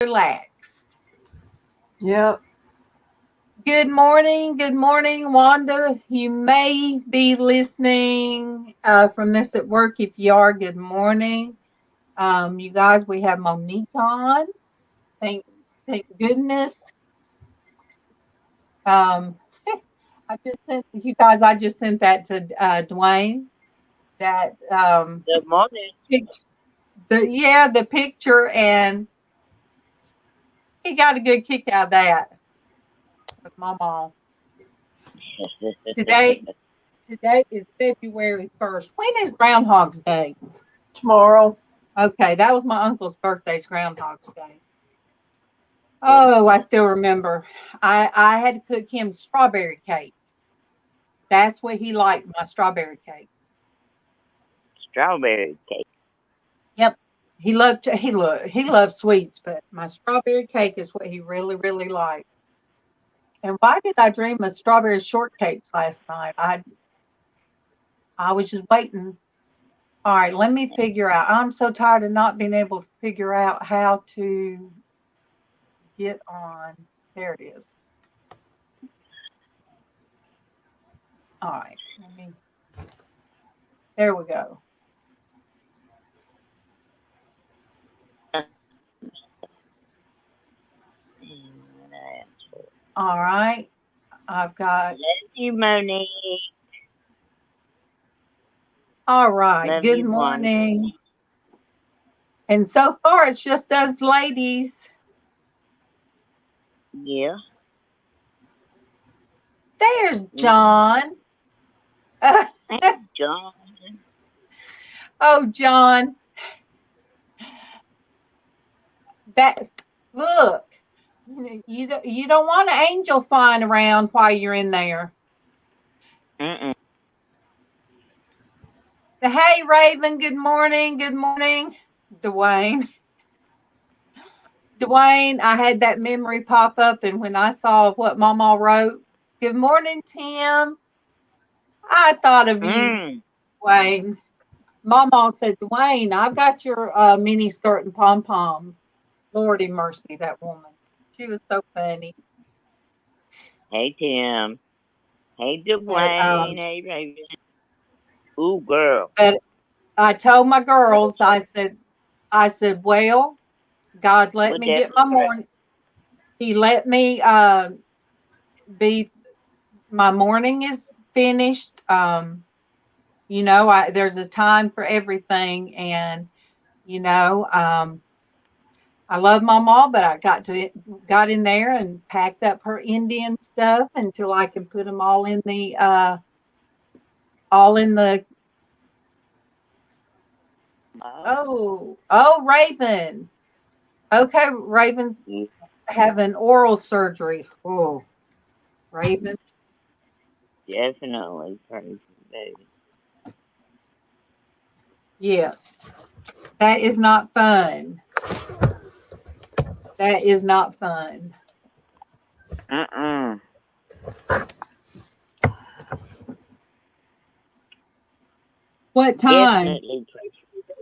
relaxed. Yep. Good morning, Wanda. You may be listening from this at work. If you are, good morning. You guys, we have Monique on. Thank, thank goodness. Um, I just sent you guys. I just sent that to Dwayne. That Good morning. picture, the picture, and he got a good kick out of that with my mom. Today, today is February 1st. When is Groundhog's Day? Tomorrow. Okay, that was my uncle's birthday's Groundhog's Day. Oh, I still remember. I had to cook him strawberry cake. That's what he liked, my strawberry cake. Strawberry cake. Yep. He loved sweets, but my strawberry cake is what he really, really liked. And why did I dream of strawberry shortcakes last night? I was just waiting. All right, let me figure out. I'm so tired of not being able to figure out how to get on. There it is. All right, there we go. All right, I've got. Love you, Monique. All right, Love good you, Wanda. morning. And so far, it's just us ladies. Yeah. There's John. Hey, John. Oh, John. That look. You don't want an angel flying around while you're in there. Mm-mm. Hey, Raven. Good morning. Good morning, Dwayne. Dwayne, I had that memory pop up, and when I saw what MawMaw wrote, good morning, Tim. I thought of you, Mm. Dwayne. MawMaw said, Dwayne, I've got your mini skirt and pom poms. Lordy mercy, that woman. She was so funny. Hey, Tim. Hey, But Dwayne. Hey, Raven. Ooh, girl. but I told my girls, I said, well, God let What me that get my right? morning. He let me be. My morning is finished. There's a time for everything, and you know, I love my mom, but I got in there and packed up her Indian stuff until I can put them all in the. Oh. Oh, Raven. Okay, Raven's Yeah, having oral surgery. Oh, Raven. definitely. Praise the baby. Yes, that is not fun. That is not fun. Mm-mm. What time? Definitely praise the baby.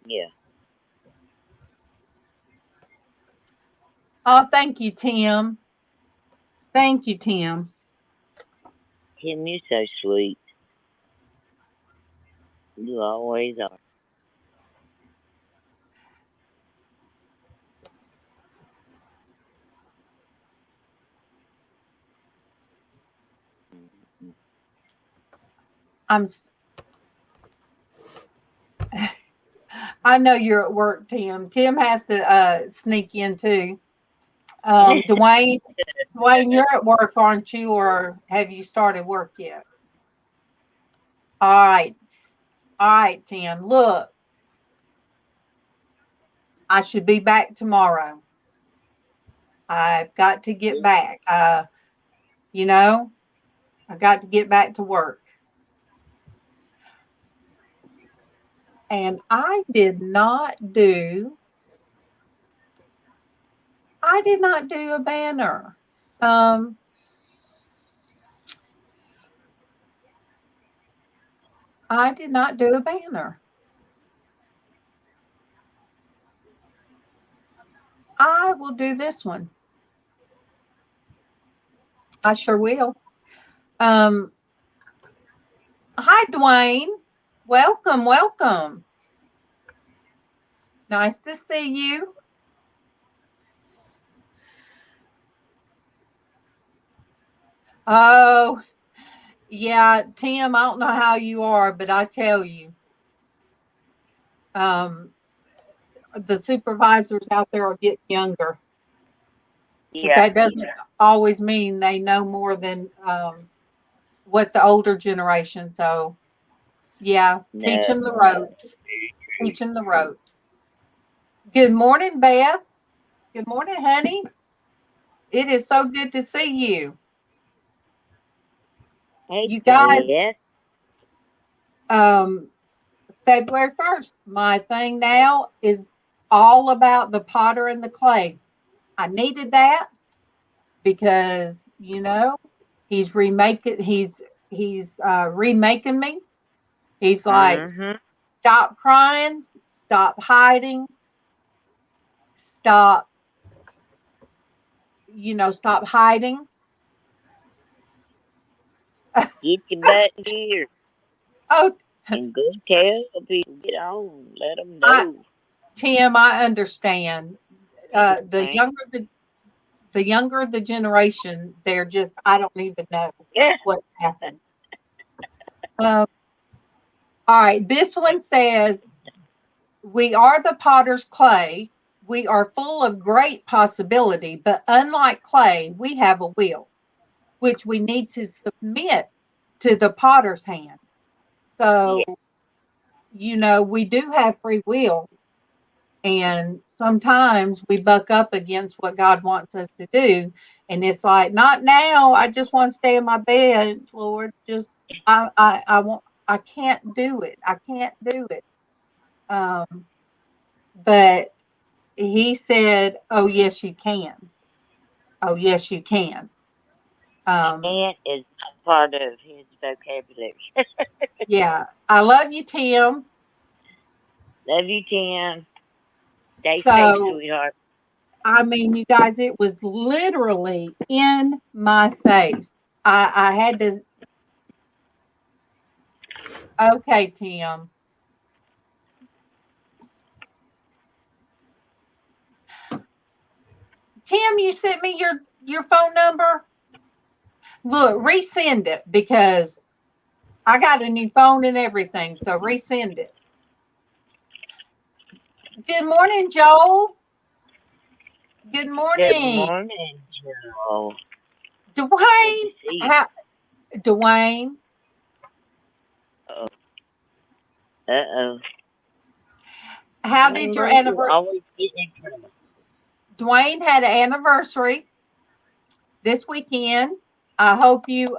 Yeah. Oh, thank you, Tim. Thank you, Tim. Tim, you so sweet. You always are. Mm-mm. I'm. I know you're at work, Tim. Tim has to sneak in too. Dwayne, you're at work, aren't you, or have you started work yet? All right, all right, Tim. Look, I should be back tomorrow. I've got to get back. You know, I got to get back to work. And I did not do a banner. Um, I did not do a banner. will do this one. I sure will. Hi, Dwayne. Welcome, welcome. Nice to see you. Oh, yeah, Tim, I don't know how you are, but I tell you, the supervisors out there are getting younger. But Yeah. that doesn't always mean they know more than what the older generation. So, yeah, teach No. them the ropes. Teach them the ropes. Good morning, Beth. Good morning, honey. It is so good to see you. Hey, You guys, Beth. February 1st, my thing now is all about the potter and the clay. I needed that because, he's remaking me. He's like, Mm-hmm. stop crying, stop hiding, stop, stop hiding. Get your butt here Oh, and go tell people. Get on. Let them I, know. Tim, I understand. The Right? younger the generation, they're just, I don't even know Yeah. what happened. All right, this one says, we are the potter's clay. We are full of great possibility, but unlike clay, we have a will, which we need to submit to the potter's hand. So, Yeah. we do have free will. And sometimes we buck up against what God wants us to do. And it's like, not now. I just want to stay in my bed, Lord. Just, I can't do it. I can't do it. But he said, oh, yes, you can. Oh, yes, you can. Aunt is not part of his vocabulary. Yeah. I love you, Tim. Love you, Tim. Stay safe, So, sweetheart. I mean, you guys, it was literally in my face. I had to. Okay, Tim. Tim, you sent me your phone number. Look, resend it because I got a new phone and everything. So resend it. Good morning, Joel. Good Good morning, morning, Joe. Good to Dwayne. see you. How, Dwayne? Uh-oh. Uh-oh. How did your Remember, you anniversary? always get in trouble. Dwayne had an anniversary this weekend. I hope you.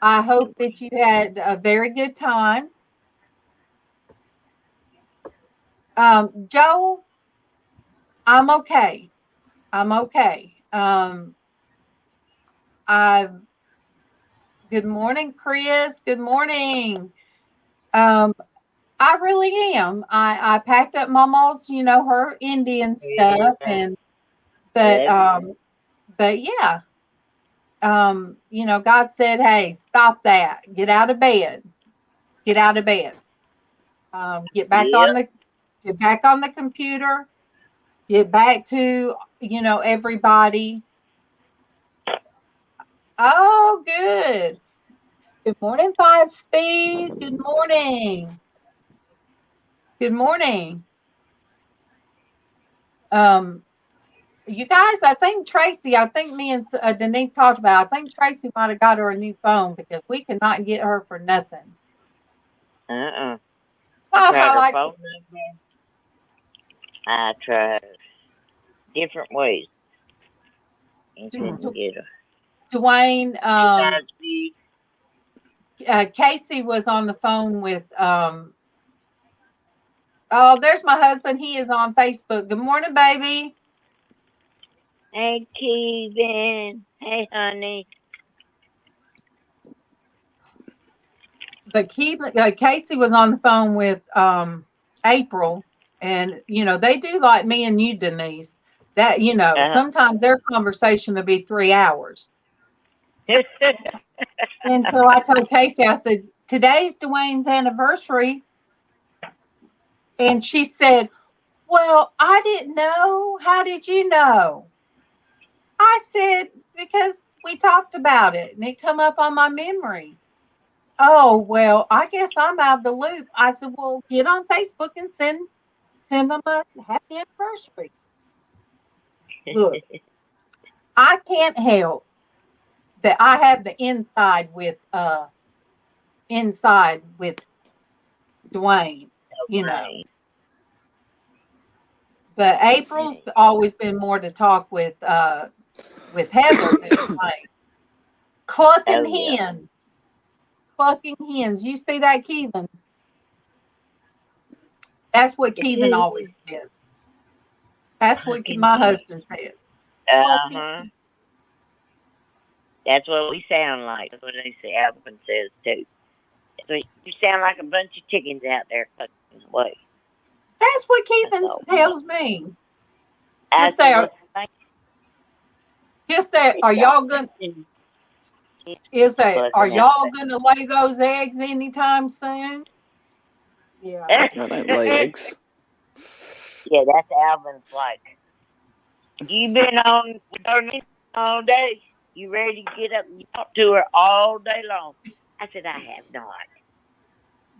I hope that you had a very good time. Joel, I'm okay. I'm okay. I Good morning, Chris. Good morning. Um, I really am. I packed up MawMaw's, her Indian stuff, Yeah. and but Love you. but yeah, God said, "Hey, stop that. Get out of bed. Get out of bed. Get back on Yep. the computer. Get back to everybody." Oh, good. Good morning, 5 Speed. Good morning. Good morning. Um, you guys, I think me and Denise talked about, I think Traci might have got her a new phone because we could not get her for nothing. Uh-uh. You I tried her like phone number? I tried different ways and couldn't get her. Dwayne. Hey, Cosby. Casey was on the phone with. Oh, there's my husband. He is on Facebook. Good morning, baby. Hey, Kevin. Hey, honey. But Casey was on the phone with April, And, they do like me and you, Denise, that, sometimes their conversation will be 3 hours. And so I told Casey, I said, today's Dwayne's anniversary. And she said, well, I didn't know. How did you know? I said, because we talked about it and it come up on my memory. Oh, well, I guess I'm out of the loop. I said, well, get on Facebook and send them a happy anniversary. Look, I can't help that I have the inside with Dwayne, But April's always been more to talk with Heather than Dwayne. Clucking hens. Clucking hens. You see that, Kevin? That's what Kevin always says. That's what my husband says. That's what we sound like. That's what they say. Alvin says too. So you sound like a bunch of chickens out there clucking away. That's what Kevin tells me. He'll say, are y'all gonna lay those eggs anytime soon? Yeah. I don't lay eggs. Yeah, that's Alvin's like. You've been on with her all day. You ready to get up and talk to her all day long? I said, I have not.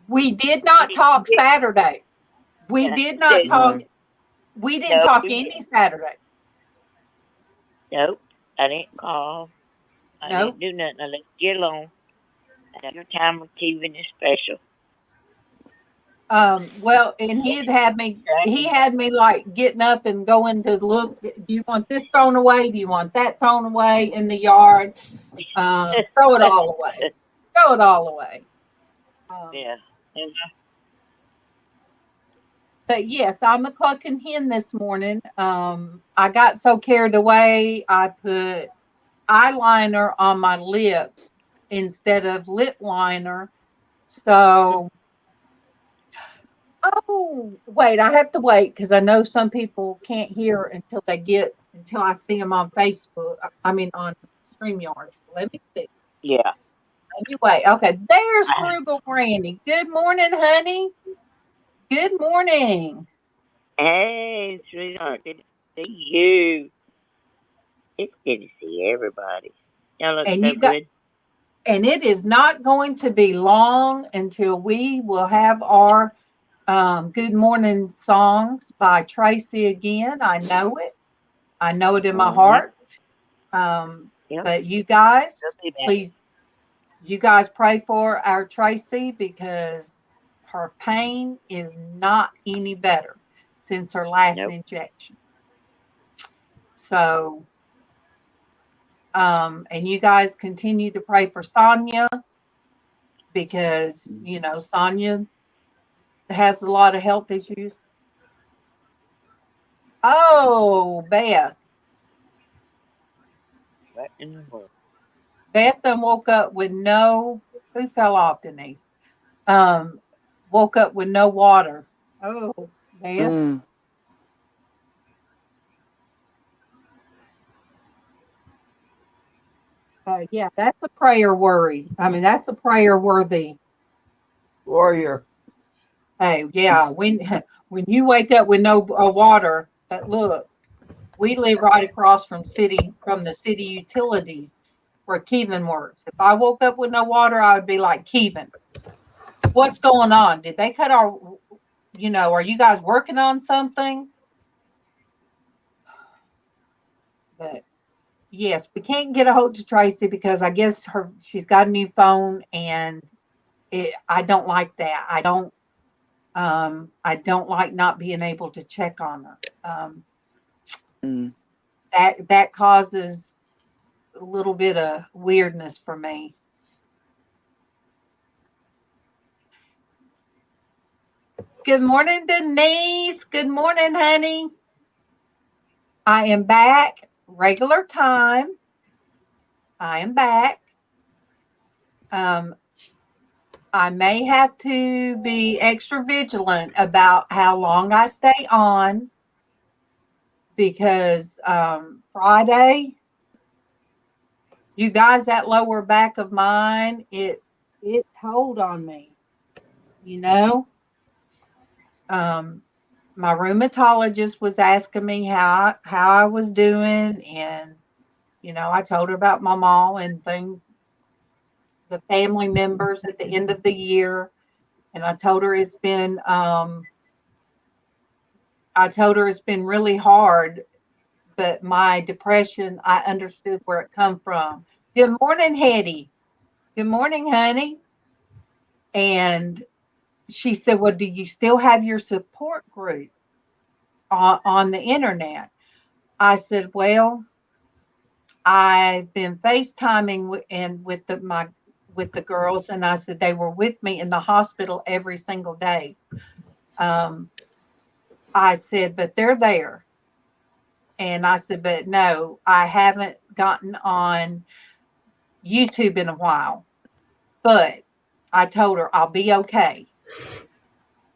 We did not talk Saturday. We did not talk. We didn't talk any Saturday. Nope. I didn't call. I didn't do nothing. I left you alone. Your time with Kevin is special. Well, and he had me like getting up and going to look. Do you want this thrown away? Do you want that thrown away in the yard? Throw it all away. Throw it all away. Yeah. But yes, I'm a clucking hen this morning. I got so carried away, I put eyeliner on my lips instead of lip liner. So, wait, I have to wait because I know some people can't hear until I see them on Facebook. I mean, on StreamYard. Let me see. Yeah. Let me wait. Okay, there's Frugal Brandy. Good morning, honey. Good morning. Hey, sweetheart. Good to see you. It's good to see everybody. Y'all look so good. And it is not going to be long until we will have our good morning songs by Traci again. I know it. I know it in my heart. But you guys, please, you guys pray for our Traci because her pain is not any better since her last injection. So, and you guys continue to pray for Sonia because, Sonia has a lot of health issues. Oh, Beth. What in the world? Beth woke up with who fell off, Denise? Woke up with no water. Oh, Beth. Yeah, that's a prayer worry. I mean, that's a prayer worthy warrior. Hey, yeah, when you wake up with no water, but look, we live right across from the city utilities where Kevin works. If I woke up with no water, I would be like, Kevin, what's going on? Did they cut our, are you guys working on something? But yes, we can't get a hold to Traci because I guess she's got a new phone and I don't like that. I don't like not being able to check on her. That causes a little bit of weirdness for me. Good morning, Denise. Good morning, honey. I am back. Regular time. I am back. I may have to be extra vigilant about how long I stay on because Friday, you guys, that lower back of mine, it told on me, you know. Um, my rheumatologist was asking me how I was doing, and I told her about my mom and things, the family members at the end of the year, and I told her it's been really hard, but my depression, I understood where it come from. Good morning, Hetty. Good morning, honey. And she said, well, do you still have your support group on the internet? I said, well, I've been FaceTiming with the girls, and I said they were with me in the hospital every single day. Um, I said, but they're there. And I said, but no, I haven't gotten on YouTube in a while. But I told her I'll be okay.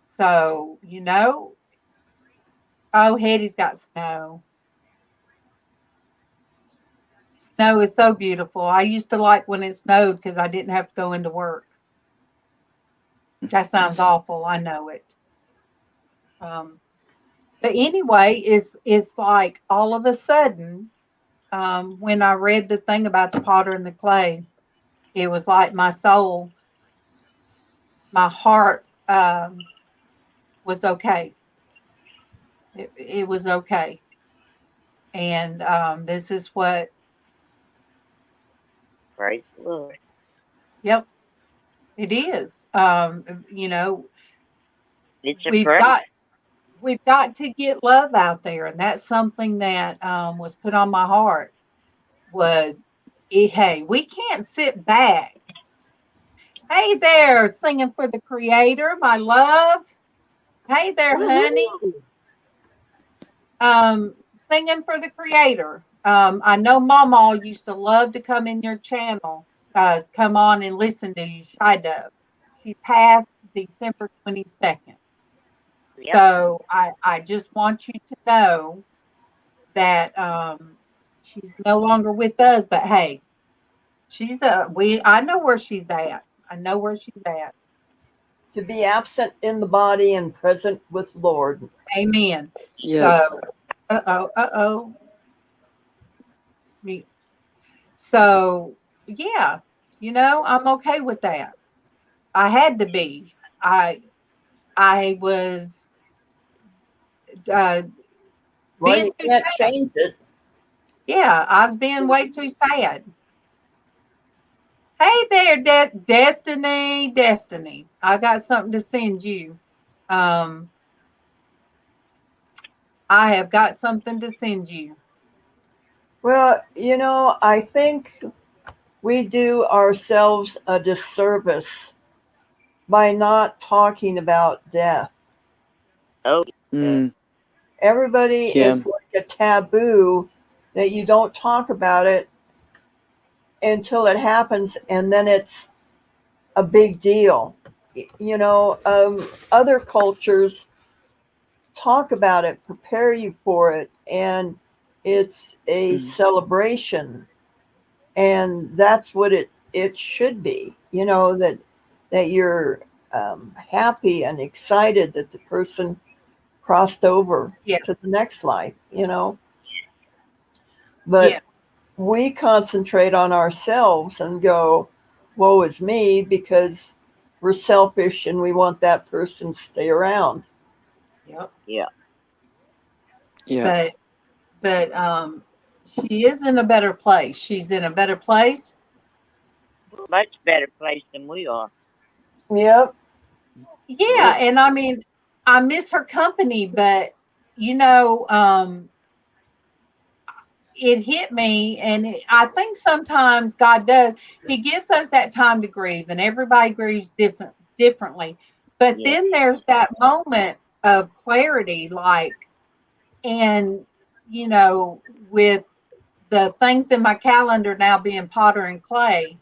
So, oh, Hetty's got snow. Snow is so beautiful. I used to like when it snowed because I didn't have to go into work. That sounds awful. I know it. But anyway, it's like all of a sudden, when I read the thing about the potter and the clay, it was like my soul, my heart was okay. It was okay. And this is what, Praise the Lord. yep, it is. It's a We've praise. got to get love out there, and that's something that was put on my heart. Was hey, we can't sit back. Hey there, singing for the Creator, my love. Hey there, honey. Singing for the Creator. I know MawMaw used to love to come in your channel, come on and listen to you, Xshydovex. She passed December 22nd. Yep. So I just want you to know that she's no longer with us, but hey, I know where she's at. I know where she's at. To be absent in the body and present with Lord. Amen. Yeah. So, So, yeah, I'm okay with that. I had to be. I was Well, being you too can't sad. change it. Yeah, I was being way too sad. Hey there, Destiny. I got something to send you. I have got something to send you. Well, I think we do ourselves a disservice by not talking about death. Oh, Mm, Everybody yeah. is like a taboo that you don't talk about it until it happens, and then it's a big deal. Other cultures talk about it, prepare you for it, and it's a celebration, and that's what it should be. That you're happy and excited that the person crossed over Yes. to the next life. But Yeah. we concentrate on ourselves and go, woe is me, because we're selfish and we want that person to stay around. Yep. yeah. Yeah. But she is in a better place. She's in a better place. Much better place than we are. Yep. Yeah, and I mean, I miss her company, but it hit me, and I think sometimes God does. He gives us that time to grieve, and everybody grieves differently. But Yeah. then there's that moment of clarity, and with the things in my calendar now being potter and clay,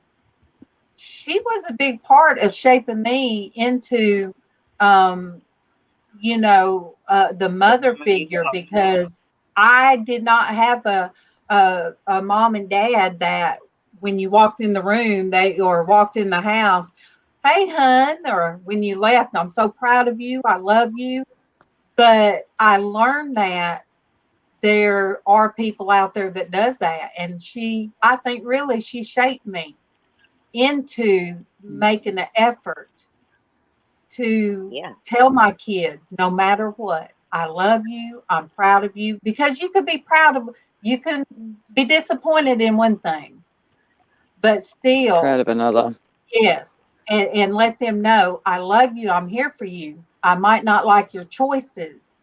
she was a big part of shaping me into, the mother figure, because I did not have a mom and dad that when you walked in the room, or walked in the house, hey, hun, or when you left, I'm so proud of you. I love you. But I learned that there are people out there that does that. And I think really she shaped me into making the effort to tell my kids, no matter what, I love you, I'm proud of you, because you can be disappointed in one thing, but still Proud of another. yes, and let them know, I love you, I'm here for you. I might not like your choices,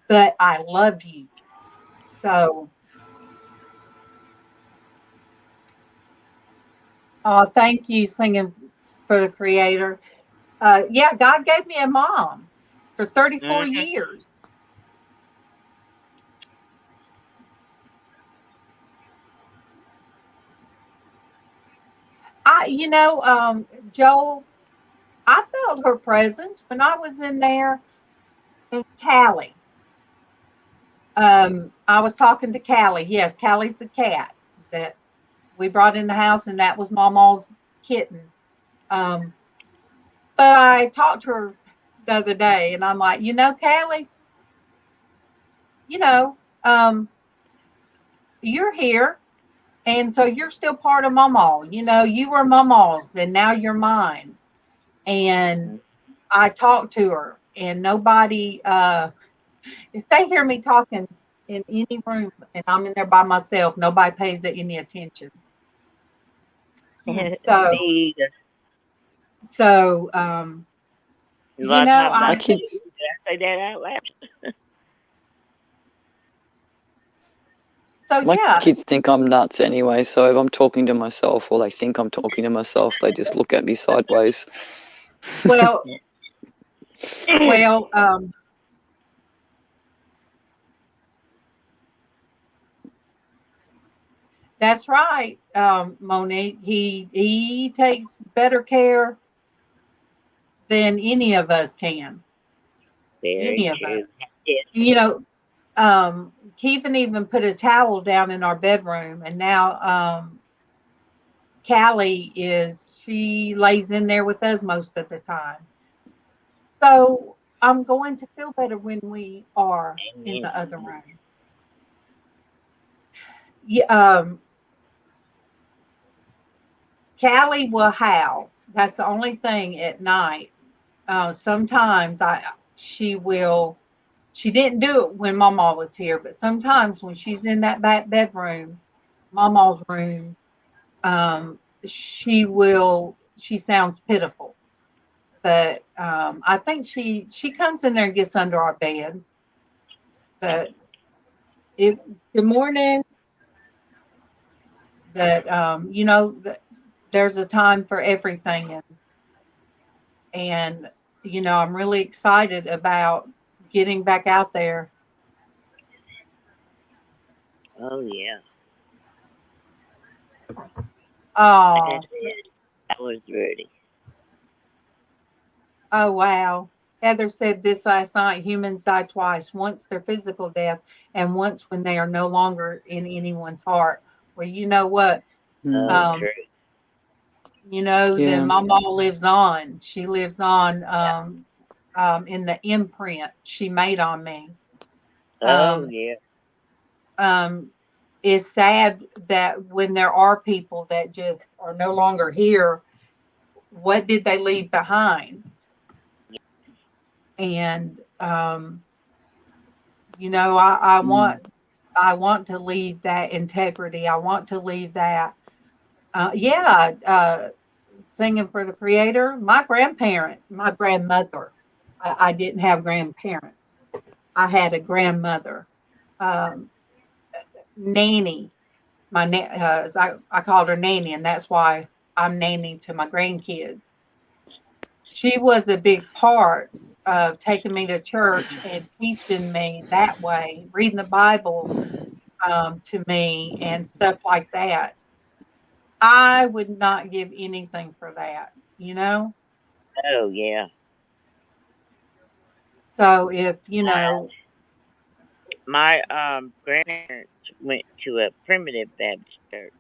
but I love you. So, thank you, singing for the Creator. Yeah, God gave me a mom for 34 years. Joel, I felt her presence when I was in there. And Callie, I was talking to Callie. Yes, Callie's the cat that we brought in the house, and that was MawMaw's kitten. Um, but I talked to her the other day, and I'm like, Callie, you know, um, you're here, and so you're still part of MawMaw. You were MawMaw's, and now you're mine. And I talked to her, and nobody, if they hear me talking in any room and I'm in there by myself, nobody pays it any attention. So, My kids, I say that out loud. my kids think I'm nuts anyway. So if I'm talking to myself, or they think I'm talking to myself, they just look at me sideways. well, that's right, Monique. He takes better care than any of us can. Very Any of us. true. Yes. Keevan even put a towel down in our bedroom, and now Callie she lays in there with us most of the time. So I'm going to feel better when we are in the other room. Yeah, Callie will howl. That's the only thing at night. Sometimes she will. She didn't do it when MawMaw was here, but sometimes when she's in that back bedroom, MawMaw's room, she will. She sounds pitiful, but I think she comes in there and gets under our bed. But good morning. That there's a time for everything, and I'm really excited about getting back out there. Oh yeah. Oh, I was ready. oh wow. Heather said this last night: humans die twice, once their physical death, and once when they are no longer in anyone's heart. Well, you know what? True. Then MawMaw lives on. She lives on in the imprint she made on me. Yeah. It's sad that when there are people that just are no longer here, what did they leave behind? And I want to leave that integrity. I want to leave that. Singing for the Creator. My grandmother. I didn't have grandparents. I had a grandmother, nanny. I called her nanny, and that's why I'm nanny to my grandkids. She was a big part of taking me to church and teaching me that way, reading the Bible to me and stuff like that. I would not give anything for that, you know? Oh yeah. So if, you know, My grandparents went to a primitive Baptist church,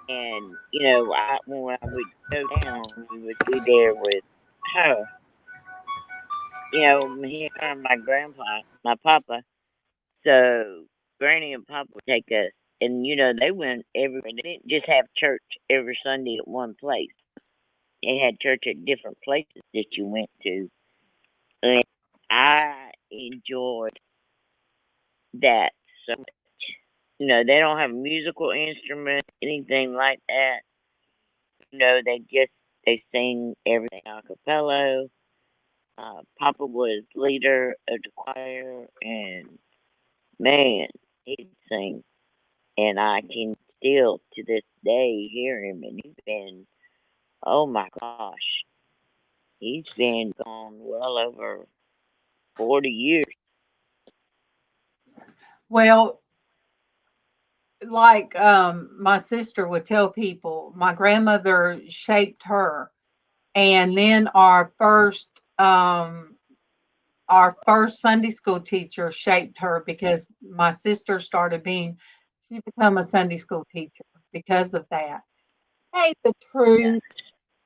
and when I would go down, we would be there with her. Me and my grandpa, my papa. So Granny and Papa would take us, and they went everywhere. They didn't just have church every Sunday at one place. They had church at different places that you went to, and I enjoyed that so much. They don't have musical instruments, anything like that. They sing everything a cappella. Papa was leader of the choir, and man, he'd sing. And I can still, to this day, hear him. And he's been, oh my gosh, he's been gone well over 40 years. well, like my sister would tell people, my grandmother shaped her. And then our first Sunday school teacher shaped her because my sister she became a Sunday school teacher because of that. Hey, the truth,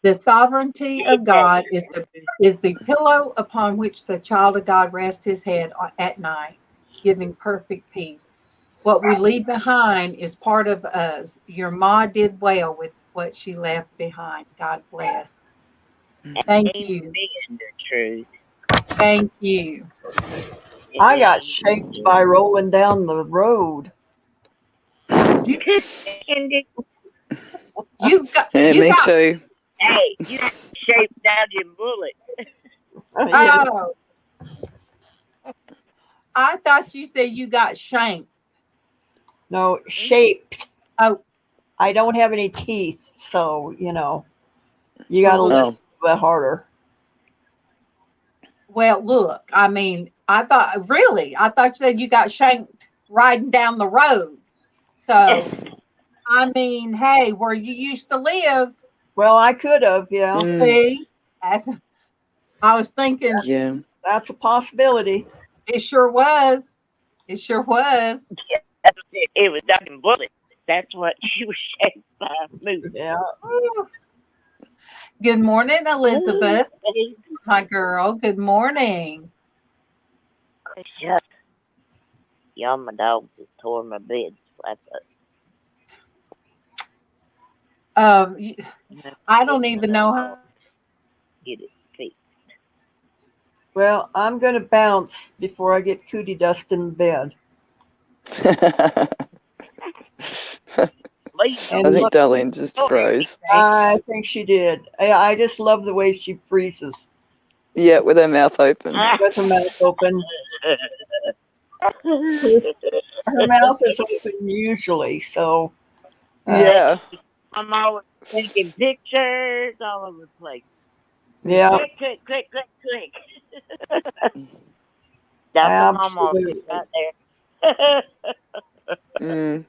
the sovereignty of God is the pillow upon which the child of God rests his head at night, giving perfect peace. What we leave behind is part of us. Your ma did well with what she left behind. God bless. Thank you. Amen, the truth. Thank you. I got shaped by rolling down the road. You, Andy, you got, Yeah, you me got, too. hey, you shaped dodging bullets. Yeah. oh, I thought you said you got shanked. No, shaped. Oh, I don't have any teeth, so you got to well, listen a bit harder. well, look, I mean, I thought you said you got shanked riding down the road. So, I mean, hey, where you used to live, Well, I could have, yeah. see, as I was thinking, Yeah. That's a possibility. it sure was. It sure was. It was dodging bullets. That's what she was shaped by. Moving. Yeah. Whew. Good morning, Elizabeth, my girl. Good morning. Shut. Y'all, my dog just tore my bed flat up. I don't even know how. Get it fixed. Well, I'm going to bounce before I get cootie dust in bed. I think Darlene just froze. I think she did. I just love the way she freezes. Yeah, with her mouth open. With her mouth open. Her mouth is open usually, so. Yeah. I'm always taking pictures all over the place. Yeah. Click, click, click, click, click. That's what MawMaw did right there.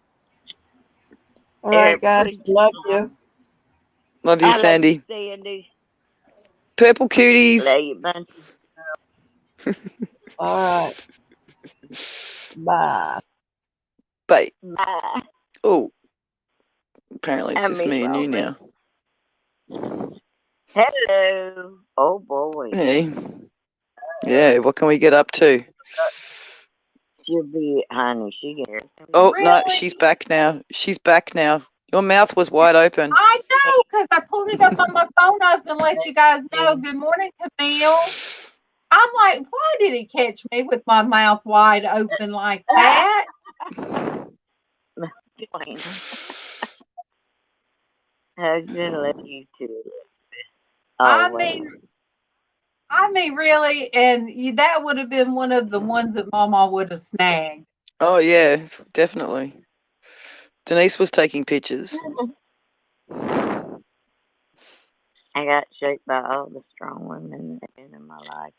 All right, guys. Love you. Love you, Sandy. Love you, Sandy. Purple cooties. Love you, bunch. All right. Bye. Bye. Bye. Oh, apparently it's just me and you now. Hello. Oh boy. Hey. Yeah, what can we get up to? She'll be, honey, she can hear. Oh, really? No, she's back now. She's back now. Your mouth was wide open. I know, because I pulled it up on my phone. I was going to let you guys know. Good morning, Camille. I'm like, why did he catch me with my mouth wide open like that? I was going to let you too. I mean, really, and that would have been one of the ones that MawMaw would have snagged. Oh, yeah, definitely. Denise was taking pictures. I got shaped by all the strong women in my life.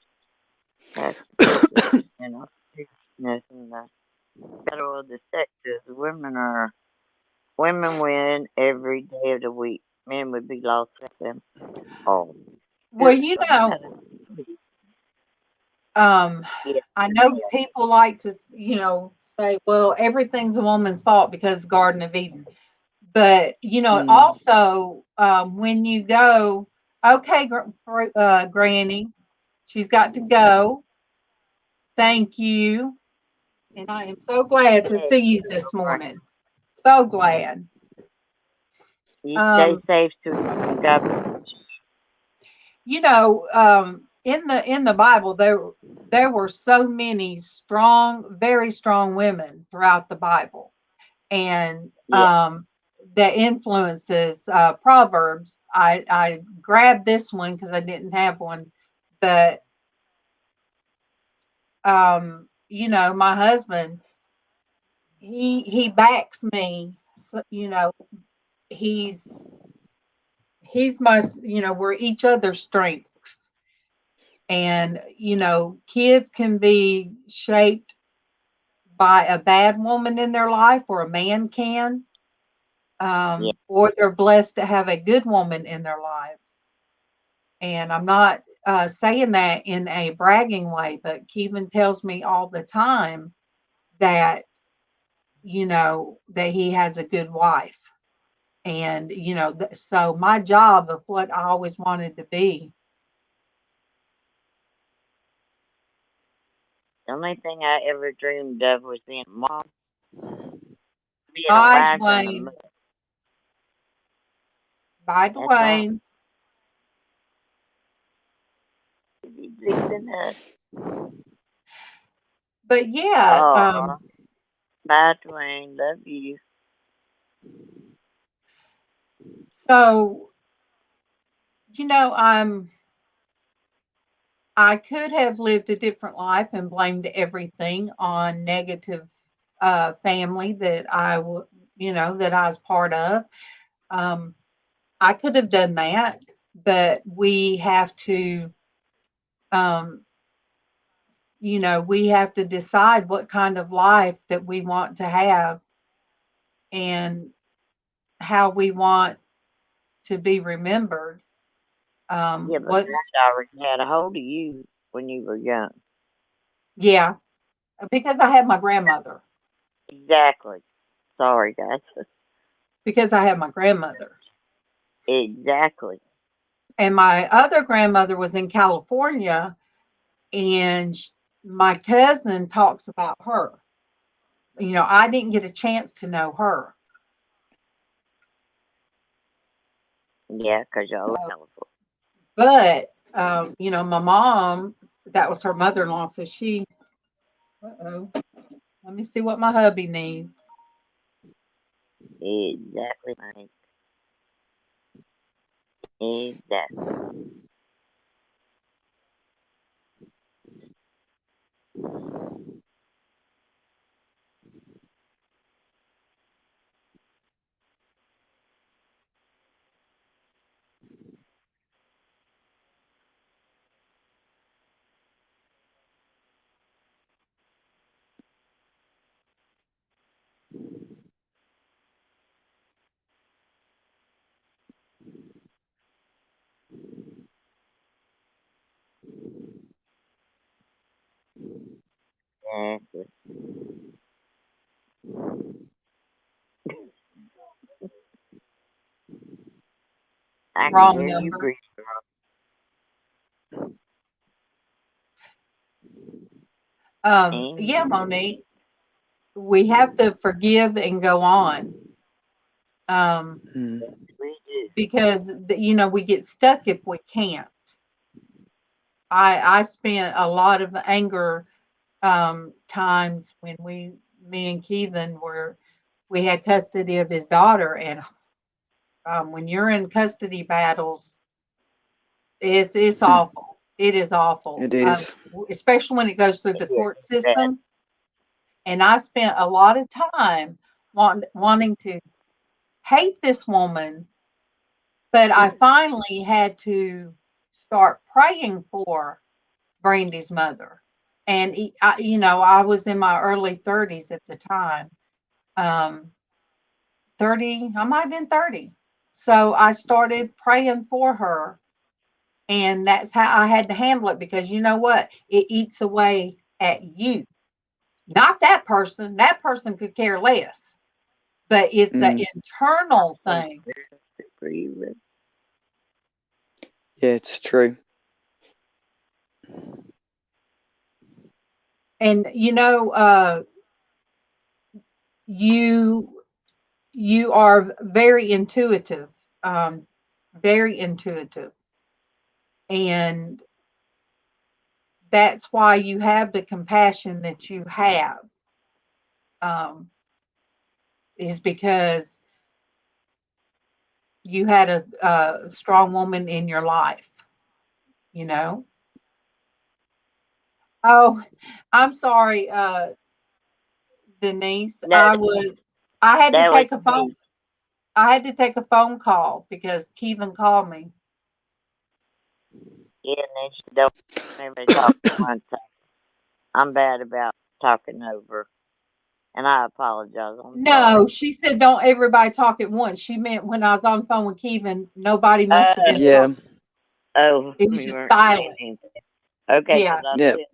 That's nothing the federal of the sexes. Women are Women win every day of the week. Men would be lost at them all. Well, you know, Yeah. I know people like to, say, well, everything's a woman's fault because of Garden of Eden. But, also when you go, okay, Granny, she's got to go. Thank you. And I am so glad to see you this morning. So glad. You stay safe, sweetheart. God bless. In the Bible, there were so many strong, very strong women throughout the Bible, and that influences Proverbs. I grabbed this one because I didn't have one, but my husband, he backs me. So, he's my, we're each other's strengths. And, kids can be shaped by a bad woman in their life, or a man can, or they're blessed to have a good woman in their lives. And I'm not saying that in a bragging way, but Kevin tells me all the time that, that he has a good wife. And, so my job of what I always wanted to be. The only thing I ever dreamed of was being a mom. Being a Bye, wife and a Dwayne. mother. Bye, That's right. Dwayne. He's leaving us. But yeah, Oh, bye, Dwayne. Love you. so I could have lived a different life and blamed everything on negative family that that I was part of. I could have done that, but we have to, um, we have to decide what kind of life that we want to have and how we want to be remembered. Yeah, but God already had a hold of you when you were young. Yeah, because I had my grandmother. Exactly. Sorry, guys. Because I had my grandmother. Exactly. And my other grandmother was in California, and my cousin talks about her. I didn't get a chance to know her. Yeah, because y'all live in California. But, my mom, that was her mother-in-law, so she, let me see what my hubby needs. Exactly, Mike. Exactly. Exactly. I can Wrong hear you number. breathing. Yeah, Monique, we have to forgive and go on. We do. Because we get stuck if we can't. I spent a lot of anger times when me and Kevin we had custody of his daughter, and when you're in custody battles, it's awful. It is awful. It is. Especially when it goes through the court system. And I spent a lot of time wanting to hate this woman, but I finally had to start praying for Brandy's mother. And I was in my early 30s at the time. Um, 30, I might have been 30. So I started praying for her. And that's how I had to handle it, because you know what? It eats away at you. Not that person. That person could care less. But it's an internal thing. For you, Liz. Yeah, it's true. And you are very intuitive, very intuitive, and that's why you have the compassion that you have, is because you had a strong woman in your life, you know. Oh, I'm sorry, Denise. That I had to that was take a phone. me. I had to take a phone call because Kevin called me. Yeah, and then she don't everybody talk at one time. I'm bad about talking over, and I apologize. I'm sorry. No, she said don't everybody talk at once. She meant when I was on the phone with Kevin, nobody must have been Yeah, talking. Oh, It was we just weren't saying silence. anything. Okay, Yeah. because I yeah. said,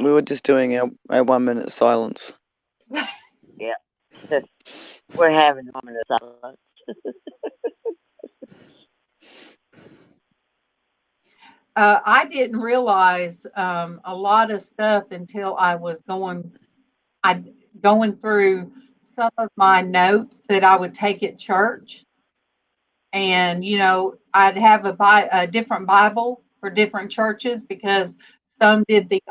We were just doing a 1 minute silence. yeah, we're having a moment of silence. I didn't realize a lot of stuff until I was going through some of my notes that I would take at church. And I'd have a different Bible for different churches, because some did the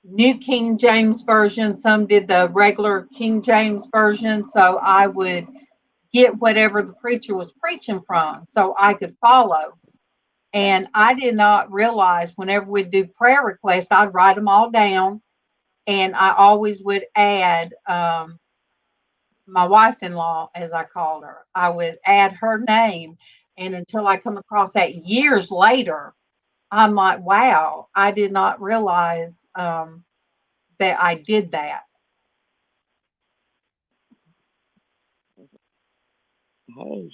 New King James version, some did the regular King James version. So I would get whatever the preacher was preaching from so I could follow. And I did not realize whenever we'd do prayer requests, I'd write them all down, and I always would add my wife-in-law, as I called her. I would add her name, and until I come across that years later, I'm like, wow, I did not realize that I did that. Hey,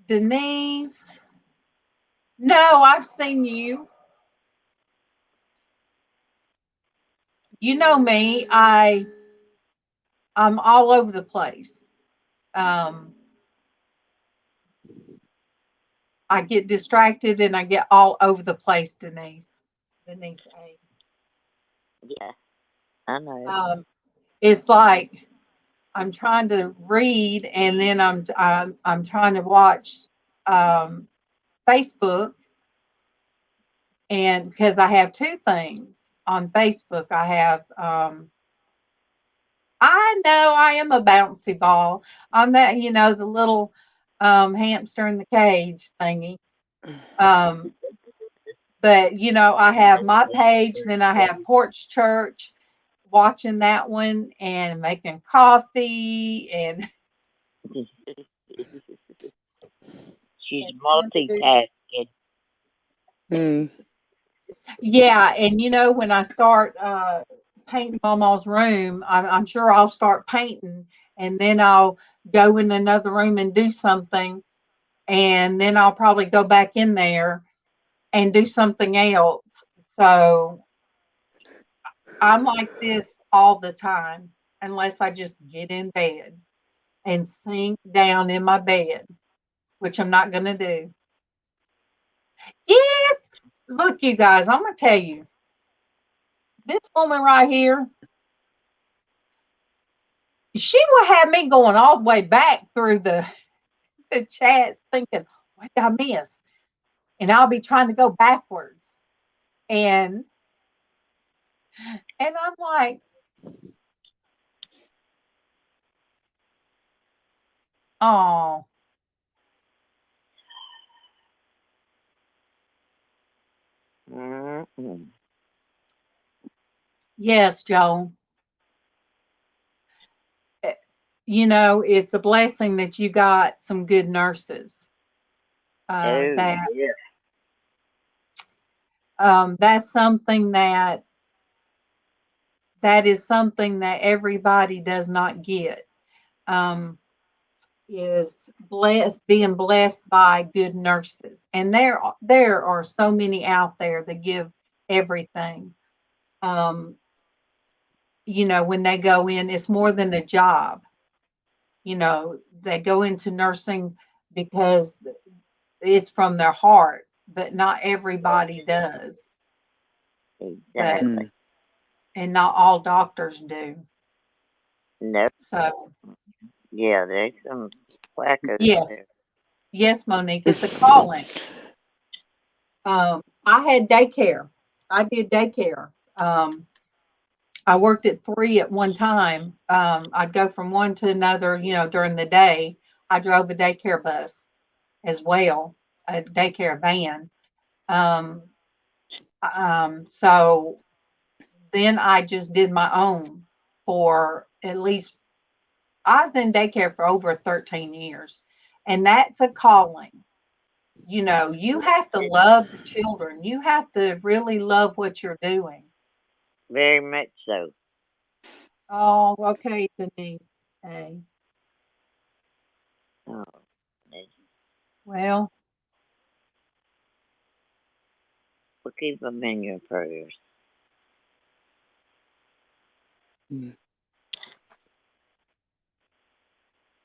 Denise, no, I've seen you. You know me. I'm all over the place. Um, I get distracted and I get all over the place, Denise. Denise A. yeah, I know. It's like I'm trying to read, and then I'm trying to watch um, Facebook, and because I have two things on Facebook, I have I know I am a bouncy ball. I'm that, the little hamster in the cage thingy. Um, but I have my page, then I have Porch Church, watching that one and making coffee and She's and trying to do. multitasking. Mm. Yeah, and when I start painting MawMaw's room, I'm sure I'll start painting, and then I'll go in another room and do something, and then I'll probably go back in there and do something else. So I'm like this all the time, unless I just get in bed and sink down in my bed, which I'm not going to do. Yes, look, you guys, I'm going to tell you, this woman right here, she will have me going all the way back through the chats thinking, what did I miss? And I'll be trying to go backwards. And I'm like, oh, Mm-hmm. yes, Joe. It's a blessing that you got some good nurses. Oh, That yeah. that's something that that is something that everybody does not get. Um, is being blessed by good nurses, and there are so many out there that give everything. Um, when they go in, it's more than a job. They go into nursing because it's from their heart, but not everybody does. But Exactly. and not all doctors do. No. So Yeah, there's some whackers yes, there. yes, Monique, it's a calling. I had daycare. I did daycare. I worked at 3 at one time. I'd go from one to another, during the day. I drove a daycare bus as well, a daycare van. Um, so then I just did my own for at least, I was in daycare for over 13 years. And that's a calling. You have to love the children. You have to really love what you're doing. Very much so. Oh, okay, Denise. Hey, Oh, yes. well, We'll keep them in your prayers. Mm.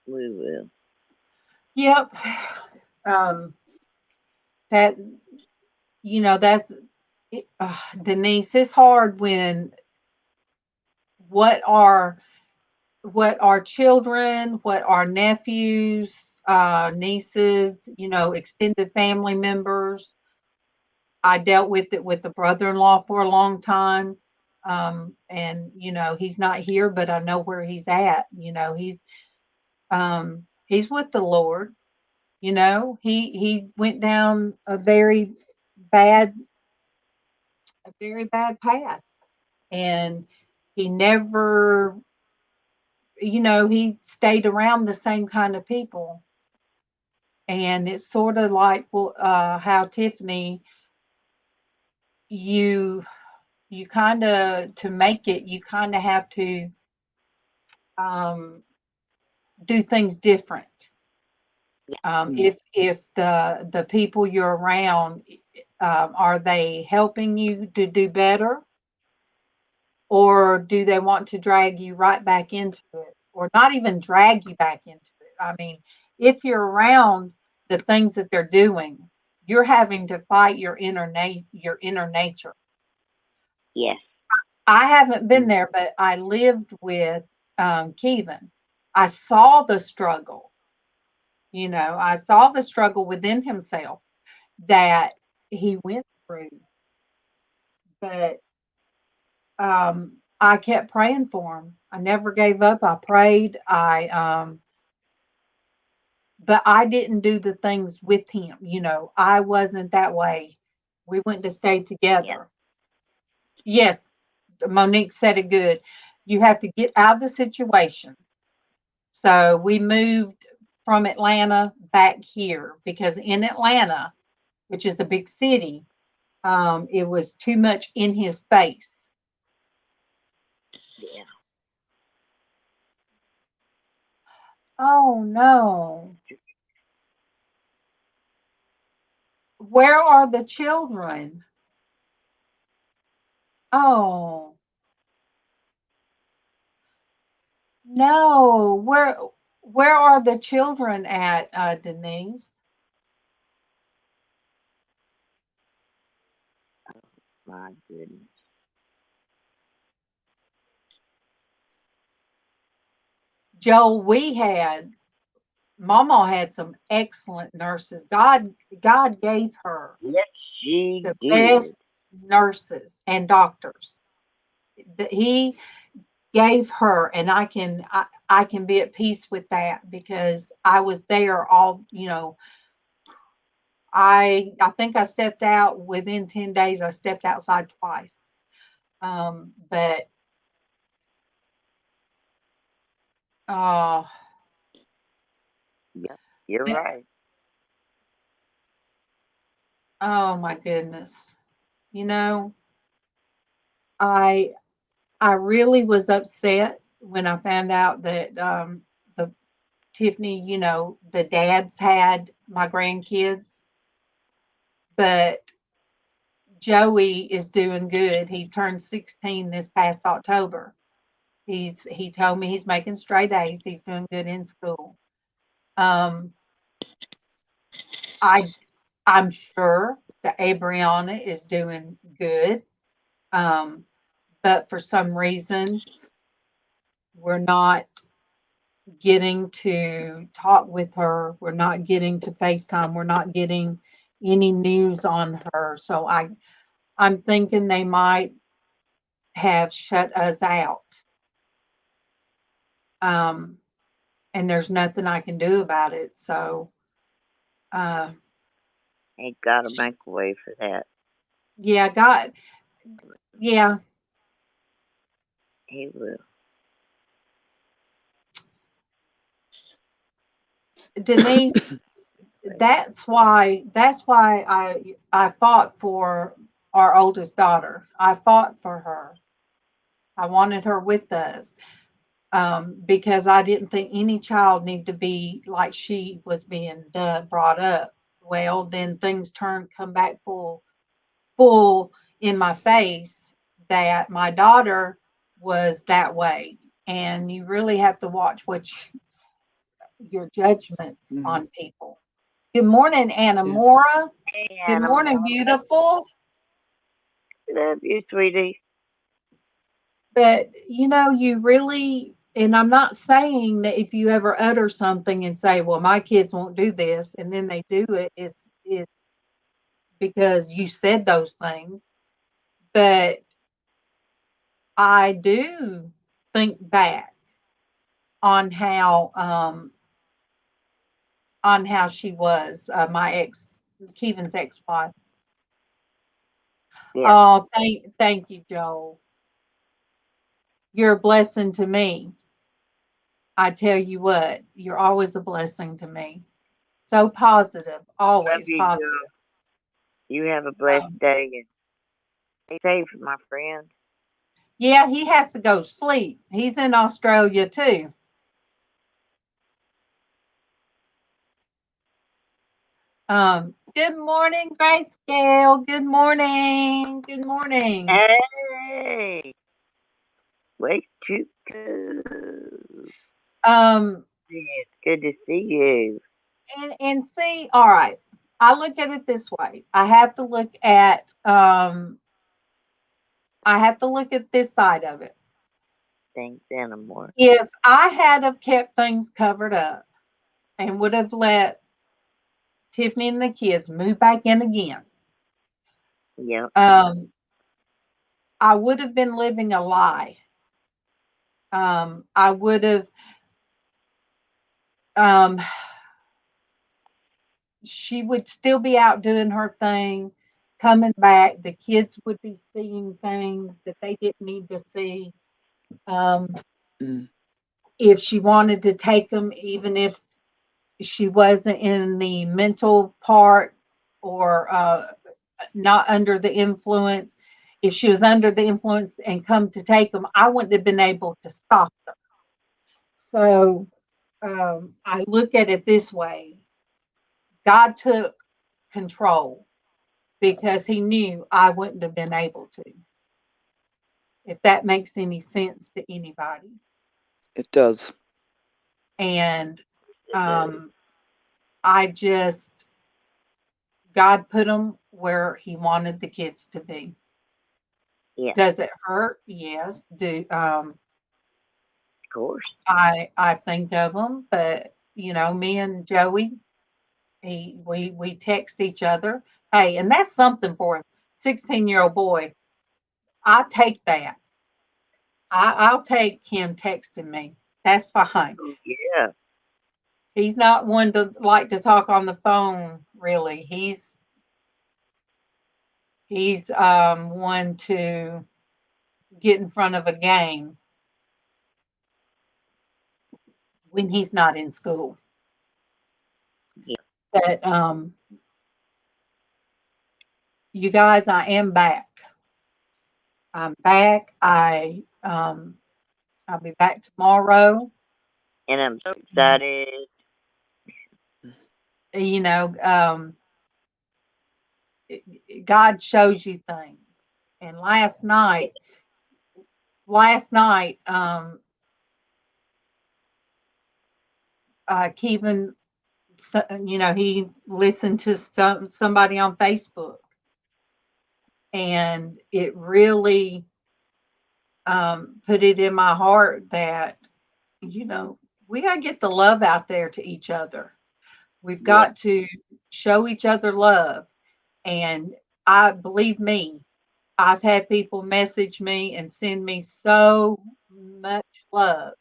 We will. yep. Um, that that's Denise. It's hard when what are what our children, what our nephews, nieces, extended family members. I dealt with it with the brother-in-law for a long time. And he's not here, but I know where he's at. He's with the Lord. He went down bad, a very bad path. And he never, he stayed around the same kind of people. And it's sort of like how Tiffany, you kind of, to make it, you kind of have to um, do things different. If the people you're around, are they helping you to do better, or do they want to drag you right back into it, or not even drag you back into it? I mean, if you're around the things that they're doing, you're having to fight your your inner nature. Yes. I haven't been there, but I lived with Kevin. I saw the struggle. I saw the struggle within himself that he went through. But I kept praying for him. I never gave up. I prayed. But I didn't do the things with him. I wasn't that way. We went to stay together. Yes, Monique said it good. You have to get out of the situation. So we moved from Atlanta back here because in Atlanta, which is a big city, it was too much in his face. Yeah. Oh no. Where are the children? Oh no. Where are the children at, Denise? My goodness. Joel, MawMaw had some excellent nurses. God gave her Yes, she the did. best nurses and doctors. He gave her, and I can be at peace with that because I was there I think I stepped out within 10 days. I stepped outside twice. But uh Yeah, you're right. oh my goodness. You know, I I really was upset when I found out that the Tiffany, the dads had my grandkids, but Joey is doing good. He turned 16 this past October. He told me he's making straight A's. He's doing good in school. Um, I'm sure that Abriana is doing good. But for some reason, we're not getting to talk with her. We're not getting to FaceTime. We're not getting any news on her. So I'm thinking they might have shut us out. And there's nothing I can do about it. So, Ain't got a microwave for that. yeah, yeah. He will. Denise, that's why I fought for our oldest daughter. I fought for her. I wanted her with us. Because I didn't think any child needed to be like she was being brought up. Well, then things come back full in my face that my daughter was that way. And you really have to watch your judgments on people. Good morning, Anna Mora. Hey, Good Anna morning, Mora. beautiful. Love you, sweetie. But you really, and I'm not saying that if you ever utter something and say, well, my kids won't do this, and then they do it, it's because you said those things. But I do think back on how she was, my Kevin's ex-wife. Yeah. Oh, thank you, Joel. You're a blessing to me. I tell you what, you're always a blessing to me. So positive, always Love you, positive. girl. You have a blessed day and stay safe, my friend. Yeah, he has to go sleep. He's in Australia too. Good morning, Grayscale. Good morning. Good morning. Hey, way to go. It's good to see you. And see, all right. I look at it this way. I have to look at this side of it. Thanks, Anna Moore. If I had have kept things covered up and would have let Tiffany and the kids move back in again, Yep. I would have been living a lie. I would have she would still be out doing her thing, coming back. The kids would be seeing things that they didn't need to see. If she wanted to take them, even if she wasn't in the mental part or not under the influence, if she was under the influence and come to take them, I wouldn't have been able to stop them. So I look at it this way. God took control because he knew I wouldn't have been able to. If that makes any sense to anybody. It does. And God put them where he wanted the kids to be. Yeah. Does it hurt? Yes. Of course. I think of them, but me and Joey, we text each other. Hey, and that's something for a 16-year-old boy. I take that. I'll take him texting me. That's fine. Yeah. He's not one to like to talk on the phone, really. He's one to get in front of a game when he's not in school. Yeah. But you guys, I am back. I'm back. I'll be back tomorrow. And I'm so excited. You know, God shows you things. And last night, Kevin, you know, he listened to somebody on Facebook, and it really put it in my heart that, you know, we got to get the love out there to each other. We've got to show each other love. And believe me, I've had people message me and send me so much love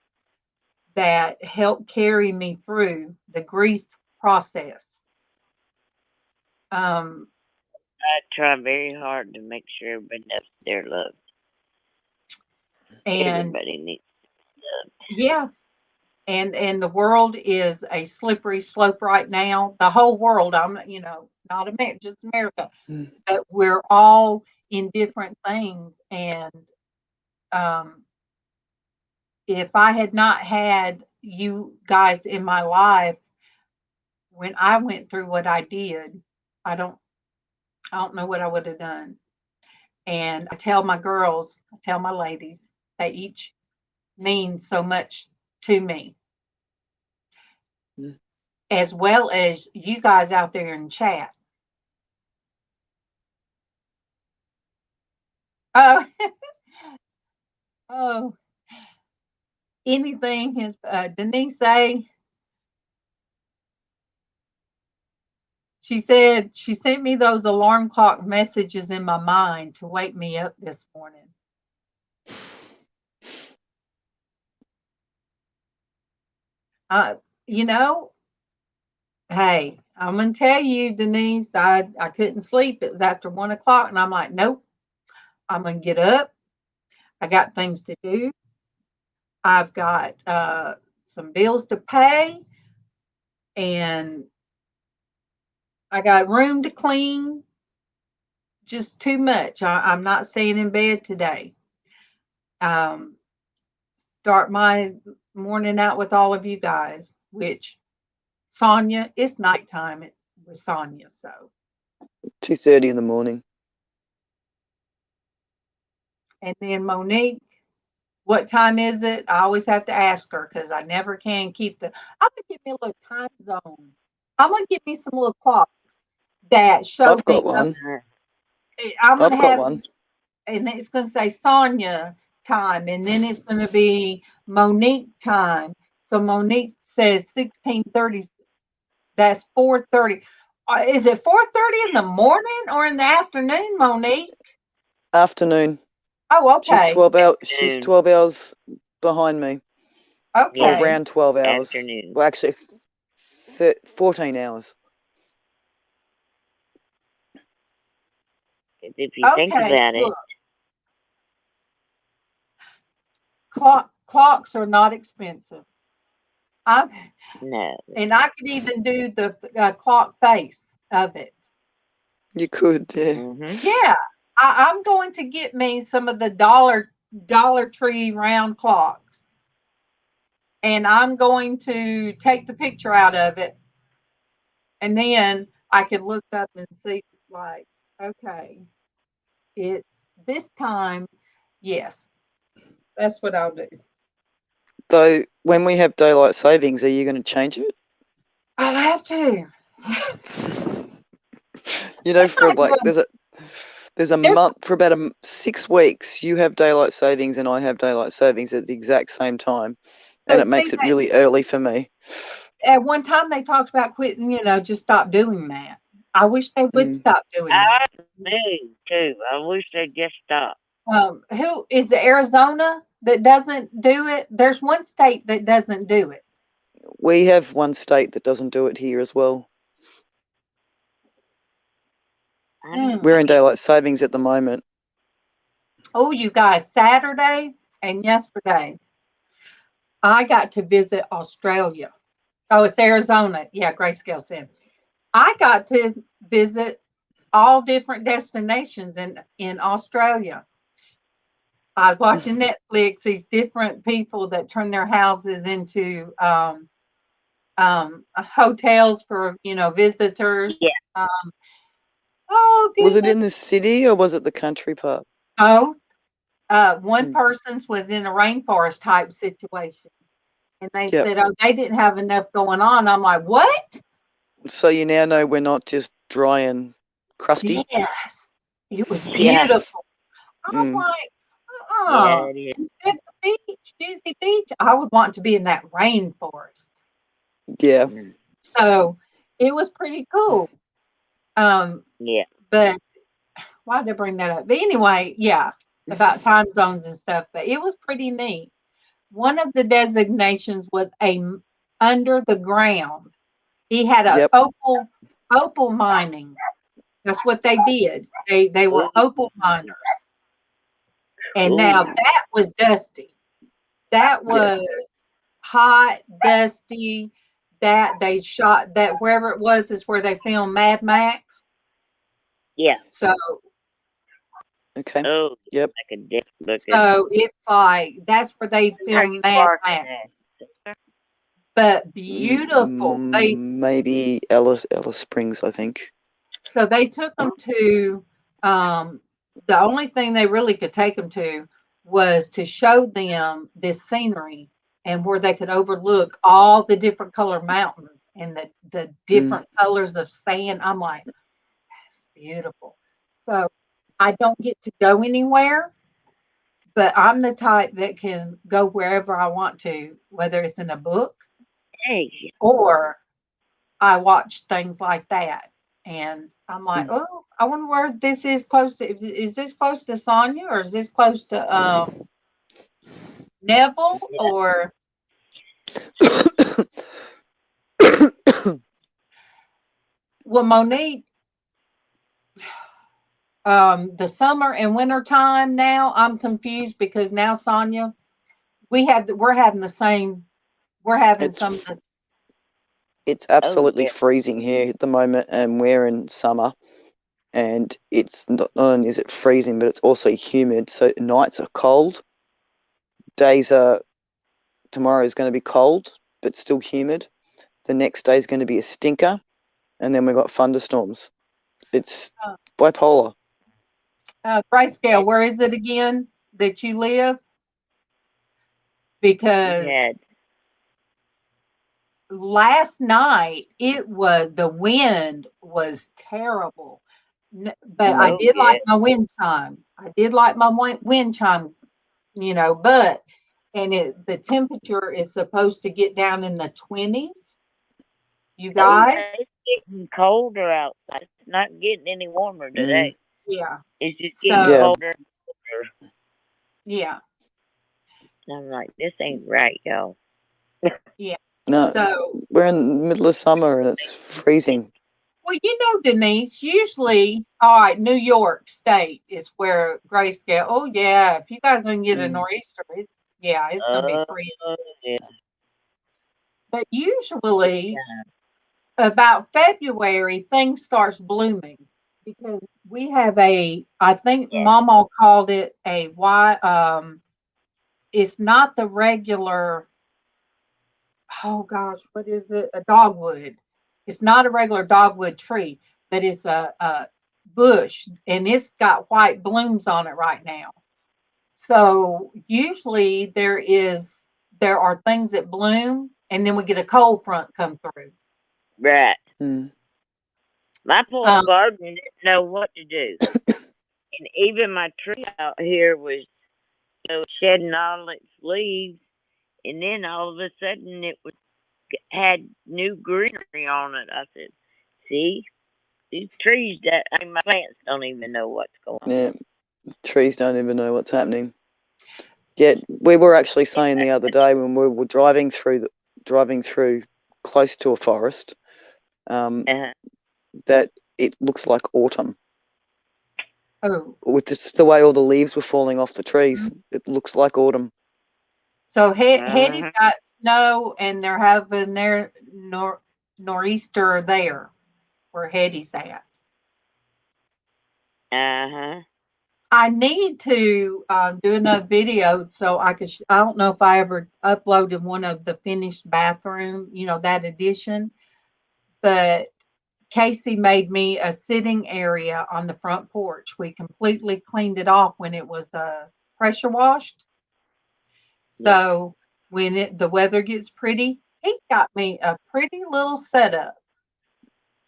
that helped carry me through the grief process. I try very hard to make sure everybody knows they're loved. And everybody needs love. Yeah. And the world is a slippery slope right now. The whole world, you know, not just America, but we're all in different things. And if I had not had you guys in my life when I went through what I did, I don't know what I would have done. And I tell my girls, I tell my ladies, they each mean so much to me. As well as you guys out there in chat. Oh, oh, anything his Denise say? She said she sent me those alarm clock messages in my mind to wake me up this morning. You know, hey, I'm gonna tell you, Denise, I couldn't sleep. It was after 1 o'clock, and I'm like, nope, I'm gonna get up. I got things to do. I've got some bills to pay, and I got room to clean. Just too much. I'm not staying in bed today. Start my morning out with all of you guys, which Sonia, it's nighttime with Sonia, so 2:30 in the morning. And then Monique, what time is it? I always have to ask her because I never can keep I'm gonna give me a little time zone. I'm gonna give me some little clocks that show I've got one. I'm gonna I've got have one. And it's gonna say Sonia time, and then it's gonna be Monique time. So Monique says 16:30. That's 4:30. Is it 4:30 in the morning or in the afternoon, Monique? Afternoon. Oh, okay. She's 12 hours behind me. Okay. Or around 12 hours. Afternoon. Well, actually, 14 hours. If you think about it. Clocks are not expensive. No. And I could even do the clock face of it. You could, yeah. Mm-hmm. Yeah. I'm going to get me some of the Dollar Tree round clocks. And I'm going to take the picture out of it. And then I can look up and see, like, okay, it's this time. Yes. That's what I'll do. Though, when we have daylight savings, are you going to change it? I'll have to. You know, for like, there's a month, for about 6 weeks, you have daylight savings and I have daylight savings at the exact same time. And it makes it really early for me. At one time, they talked about quitting, you know, just stop doing that. I wish they would stop doing that. Me too. I wish they'd just stop. Who is it? Arizona that doesn't do it? There's one state that doesn't do it. We have one state that doesn't do it here as well. We're in daylight savings at the moment. Oh, you guys, Saturday and yesterday, I got to visit Australia. Oh, it's Arizona. Yeah, Grayscale said. I got to visit all different destinations in Australia. I was watching Netflix. These different people that turn their houses into hotels for visitors. Yeah. Oh Was it goodness! in the city or was it the country part? Oh, one Mm. person's was in a rainforest type situation, and they Yep. said, "Oh, they didn't have enough going on." I'm like, "What?" So you now know we're not just dry and crusty. Yes, it was Yeah. beautiful. I'm Mm. like, Yeah, uh-uh. it is. Instead of the beach, Disney Beach, I would want to be in that rainforest. Yeah. Mm. So it was pretty cool. Yeah. But why did I bring that up? But anyway, yeah, about time zones and stuff. But it was pretty neat. One of the designations was under the ground. He had a Yep. opal mining. That's what they did. They were Ooh, opal miners. And now cool. that was dusty. That Yeah. was hot, dusty. That they shot that wherever it was is where they filmed Mad Max. Yeah. So Okay. Oh, Yep. I could definitely look at so it's like that's where they Are you filmed Mad barking Max. at? But beautiful. Maybe Ellis Springs, I think. So they took them to the only thing they really could take them to was to show them this scenery and where they could overlook all the different color mountains and the Mm. different colors of sand. I'm like, that's beautiful. So I don't get to go anywhere, but I'm the type that can go wherever I want to, whether it's in a book Hey. or I watch things like that. And I'm like, Mm. oh, I wonder where this is close to. Is this close to Sonia or is this close to Neville Yeah. or well, Monique, the summer and winter time now, I'm confused because now Sonia, we're having the same, we're having some of It's the, it's Oh, absolutely yeah. freezing here at the moment, and we're in summer, and it's not only is it freezing, but it's also humid. So nights are cold, days are tomorrow is going to be cold, but still humid. The next day is going to be a stinker, and then we've got thunderstorms. It's uh, bipolar. grayscale. Where is it again that you live? We Because had. last night the wind was terrible. But I Mm. Oh, did yeah. like my wind chime. I did like my wind chime, but the temperature is supposed to get down in the 20s, you Oh, guys. yeah. It's getting colder outside. It's not getting any warmer Mm. today. Yeah. It's just getting So Yeah. colder and colder. yeah. I'm like, this ain't right, y'all. Yeah. No, So we're in the middle of summer and it's freezing. well, Denise, usually, all right, New York State is where grayscale. Oh yeah, if you guys gonna get a Mm. nor'easter, it's gonna be Oh, freezing. yeah. But Big usually time. about February, things starts blooming because we have I think Yeah. MawMaw called it it's not the regular, oh gosh, what is it? A dogwood. It's not a regular dogwood tree, but it's a bush and it's got white blooms on it right now. So usually there are things that bloom and then we get a cold front come through. Right. Mm. My poor Um, garden didn't know what to do. And even my tree out here was, shedding all its leaves. And then all of a sudden had new greenery on it. I said, see, these trees my plants don't even know what's going on. Yeah, trees don't even know what's happening. Yeah, we were actually saying the other day when we were driving through close to a forest, Uh-huh. that it looks like autumn oh, with just the way all the leaves were falling off the trees. It looks like autumn. so Hetty's Uh-huh. got snow and they're having their nor'easter there where Hetty's at. Uh-huh. I need to do another video so I could. I don't know if I ever uploaded one of the finished bathroom, that edition, but Casey made me a sitting area on the front porch. We completely cleaned it off when it was pressure washed. Yeah. So when the weather gets pretty, he got me a pretty little setup.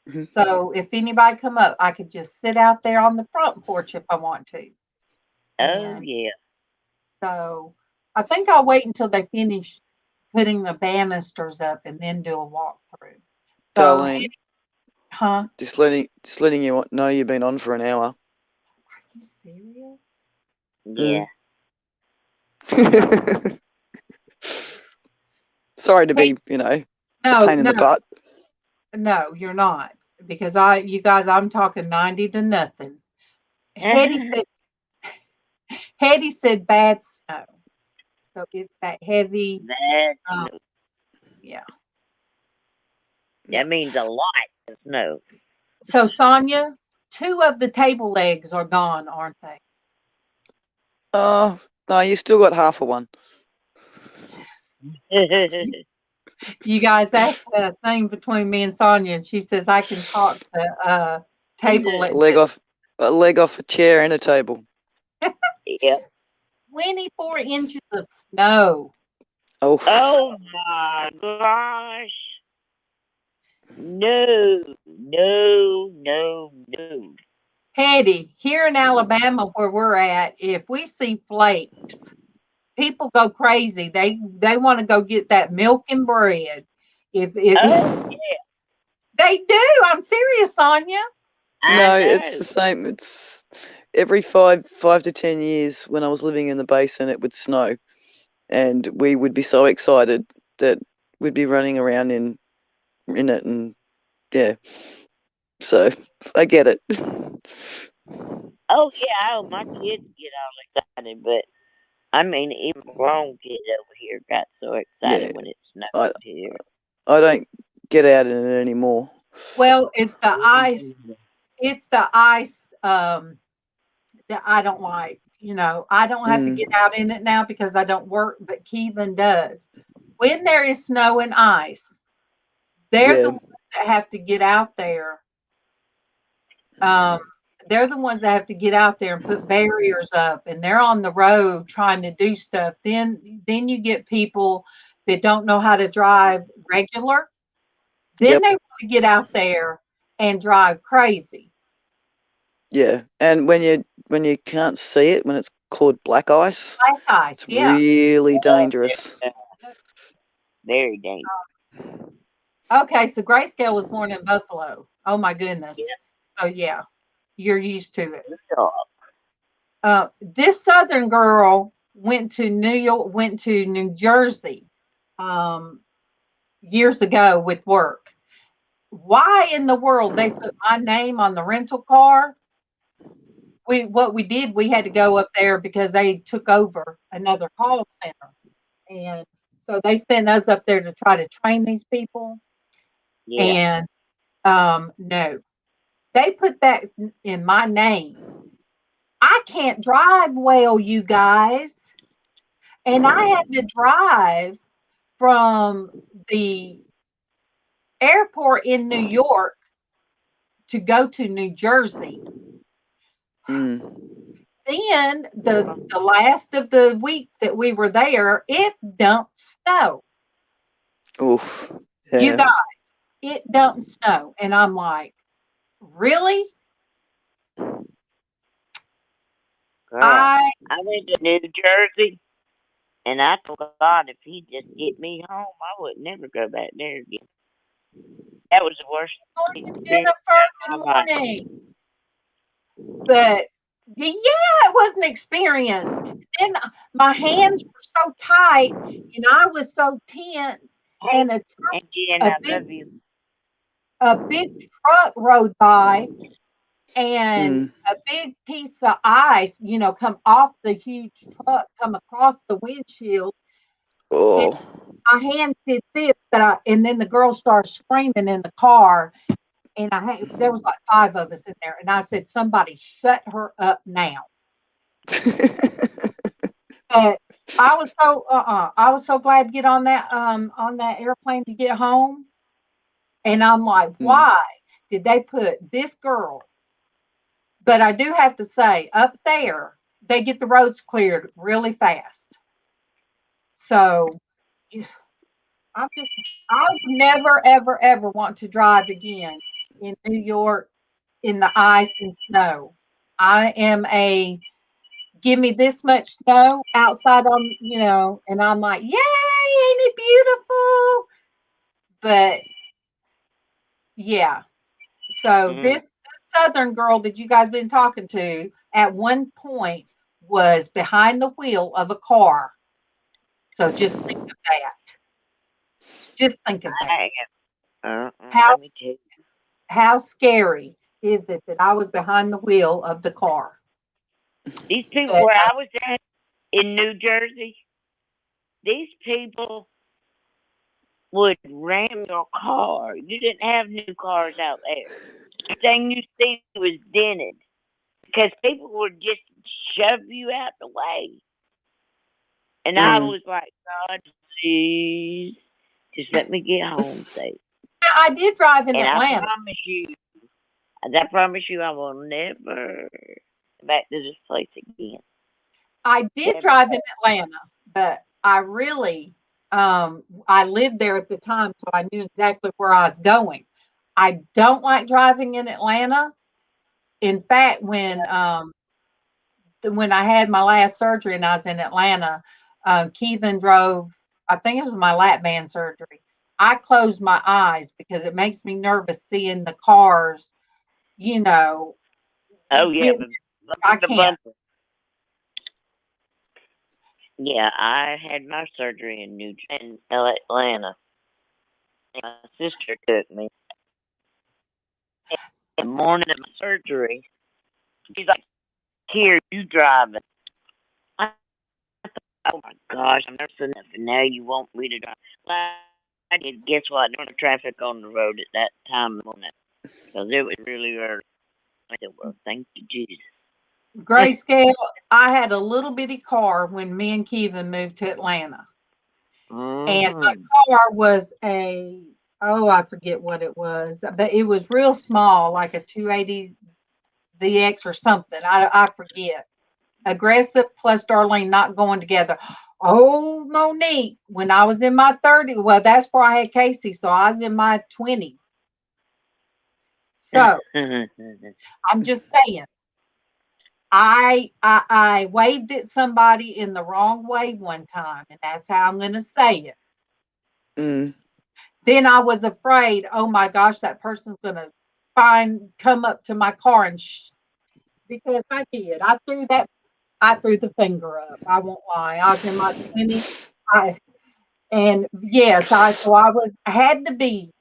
Mhm. So if anybody come up, I could just sit out there on the front porch if I want to. Oh And yeah. so I think I'll wait until they finish putting the banisters up and then do a walkthrough. So, Darlene, huh? just letting you know you've been on for an hour. Are you serious? Yeah. Sorry to Hey, be, a no, pain in the butt. no, you're not. Because you guys, I'm talking 90 to nothing. Hetty said bad snow. So it's that heavy. That's Yeah. that means a lot of snow. So Sonia, 2 of the table legs are gone, aren't they? Oh, no, you still got half of one. You guys, that's the thing between me and Sonia. She says I can talk the table A leg off a chair and a table. Yeah. 24 inches of snow. Oh, Oh my gosh. No, no, no, no. Hetty, here in Alabama where we're at, if we see flakes, people go crazy. They want to go get that milk and bread. If Oh, they do, I'm serious, Sonia. I no, know. it's the same. It's every 5 to 10 years when I was living in the basin, it would snow, and we would be so excited that we'd be running around in it, and yeah. So I get it. Oh yeah, my kids get all excited, but I mean even grown kids over here got so excited Yeah, when it snowed I here. I don't get out in it anymore. Well, it's the ice. It's the ice that I don't like. I don't have to get out in it now because I don't work, but Kevin does. When there is snow and ice, they're the Yeah, ones that have to get out there. Um, they're the ones that have to get out there and put barriers up, and they're on the road trying to do stuff. Then you get people that don't know how to drive regular. Then yep, they want to get out there and drive crazy. yeah. And when you can't see it, when it's called black ice, Black ice, it's yeah. really dangerous. Very dangerous. Okay, so Grayscale was born in Buffalo. Oh my goodness. Yeah. So yeah, you're used to it. Yeah. This Southern girl went to New Jersey years ago with work. Why in the world they put my name on the rental car? What we did, we had to go up there because they took over another call center. And so they sent us up there to try to train these people. Yeah. And no, they put that in my name. I can't drive well, you guys. And I had to drive from the airport in New York to go to New Jersey. Mm. Then the last of the week that we were there, it dumped snow. Oof. You Yeah. guys, it dumped snow. And I'm like, really? Girl, I I went to New Jersey, and I told God if He just get me home, I would never go back there again. That was the worst morning, experience Jennifer. of Good my life. morning. But yeah, it was an experience. Then my hands were so tight and I was so tense. Hey, And and Jen, a I big love you. a big truck rode by and Mm. a big piece of ice, come off the huge truck, come across the windshield. And Oh. my hand did this, and then the girl started screaming in the car. And there was like 5 of us in there. And I said, somebody shut her up now. But I was so glad to get on that airplane to get home. And I'm like, why did they put this girl? But I do have to say, up there, they get the roads cleared really fast. So I would never, ever, ever want to drive again in New York in the ice and snow. I am give me this much snow outside and I'm like, yay, ain't it beautiful? But yeah. So this Southern girl that you guys been talking to at one point was behind the wheel of a car. So just think of that. Just think of that. Let me tell you. How scary is it that I was behind the wheel of the car? These people where I was at in New Jersey, these people would ram your car. You didn't have new cars out there. Everything you see was dented because people would just shove you out the way. And I was like, God, please, just let me get home safe. I did drive in Atlanta. I promise you, I will never go back to this place again. I did drive in Atlanta, but I really, I lived there at the time, so I knew exactly where I was going. I don't like driving in Atlanta. In fact, when I had my last surgery and I was in Atlanta, Keithan drove. I think it was my lap band surgery. I closed my eyes because it makes me nervous seeing the cars. Oh yeah, I can't. Yeah, I had my surgery in Atlanta. My sister took me. The morning of my surgery, she's like, "Here, you driving." I thought, oh my gosh, I'm nervous enough, and now you want me to drive. Well, I did. Guess what? There was traffic on the road at that time of the morning because it was really early. I said, well, thank you, Jesus. Grayscale, I had a little bitty car when me and Keithan moved to Atlanta. And my car was I forget what it was, but it was real small, like a 280 ZX or something. I forget. Aggressive plus Darlene not going together. Oh, Monique, when I was in my 30s, well, that's where I had Casey, so I was in my 20s. So I'm just saying, I waved at somebody in the wrong way one time, and that's how I'm going to say it. Then I was afraid, oh my gosh, that person's going to come up to my car and because I did. I threw the finger up. I won't lie. I was in my 20s. And yes, I had to be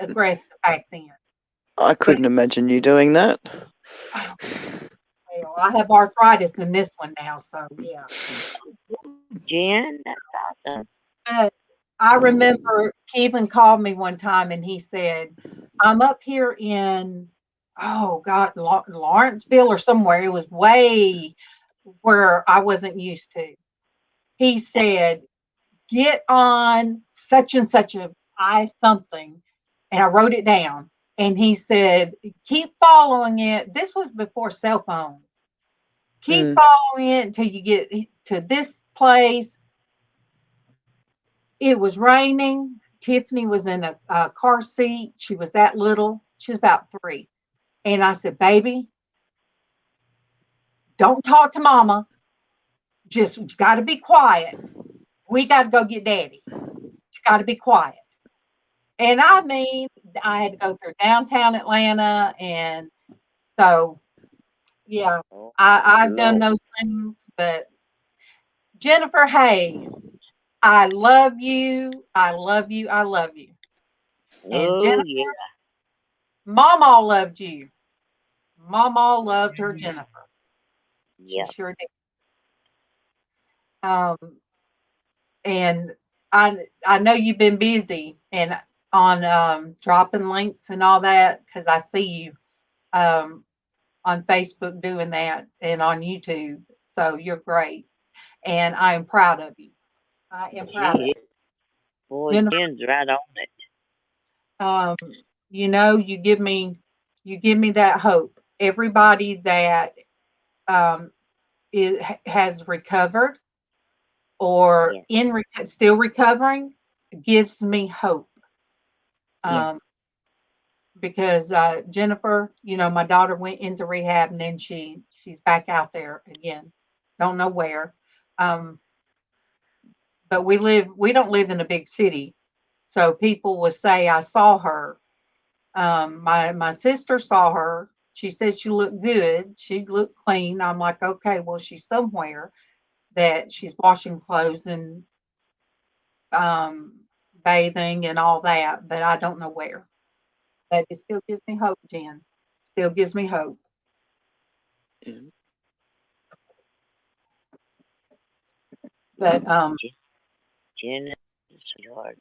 aggressive back then. I couldn't imagine you doing that. Well, I have arthritis in this one now, so yeah. Jen, that's awesome. But I remember Kevin called me one time and he said, I'm up here in, oh God, Lawrenceville or somewhere. It was way where I wasn't used to. He said, get on such and such something. And I wrote it down. And he said, keep following it. This was before cell phones. Keep following it until you get to this place. It was raining. Tiffany was in a car seat. She was that little. She was about 3. And I said, baby, don't talk to mama. Just, you got to be quiet. We got to go get daddy. You got to be quiet. And I mean, I had to go through downtown Atlanta. And so, yeah, I've done those things. But Jennifer Hayes, I love you. I love you. I love you. And Jennifer, MawMaw loved you. MawMaw loved her Jennifer. She sure did. And I know you've been busy and on dropping links and all that because I see you on on Facebook doing that and on YouTube. So you're great. And I am proud of you. I am proud of She is. you. Boy, Jennifer, Jen's right on it. you know, you give me that hope. Everybody that um, has recovered or Yes. still recovering gives me hope. Yeah. Because Jennifer, you know, my daughter went into rehab and then she's back out there again. Don't know where. Um, but we don't live in a big city. So people will say I saw her. My sister saw her. She said she looked good. She looked clean. I'm like, okay, well, she's somewhere that she's washing clothes and um, bathing and all that, but I don't know where. But it still gives me hope, Jen. Still gives me hope. Yeah. But Jen is a sweetheart.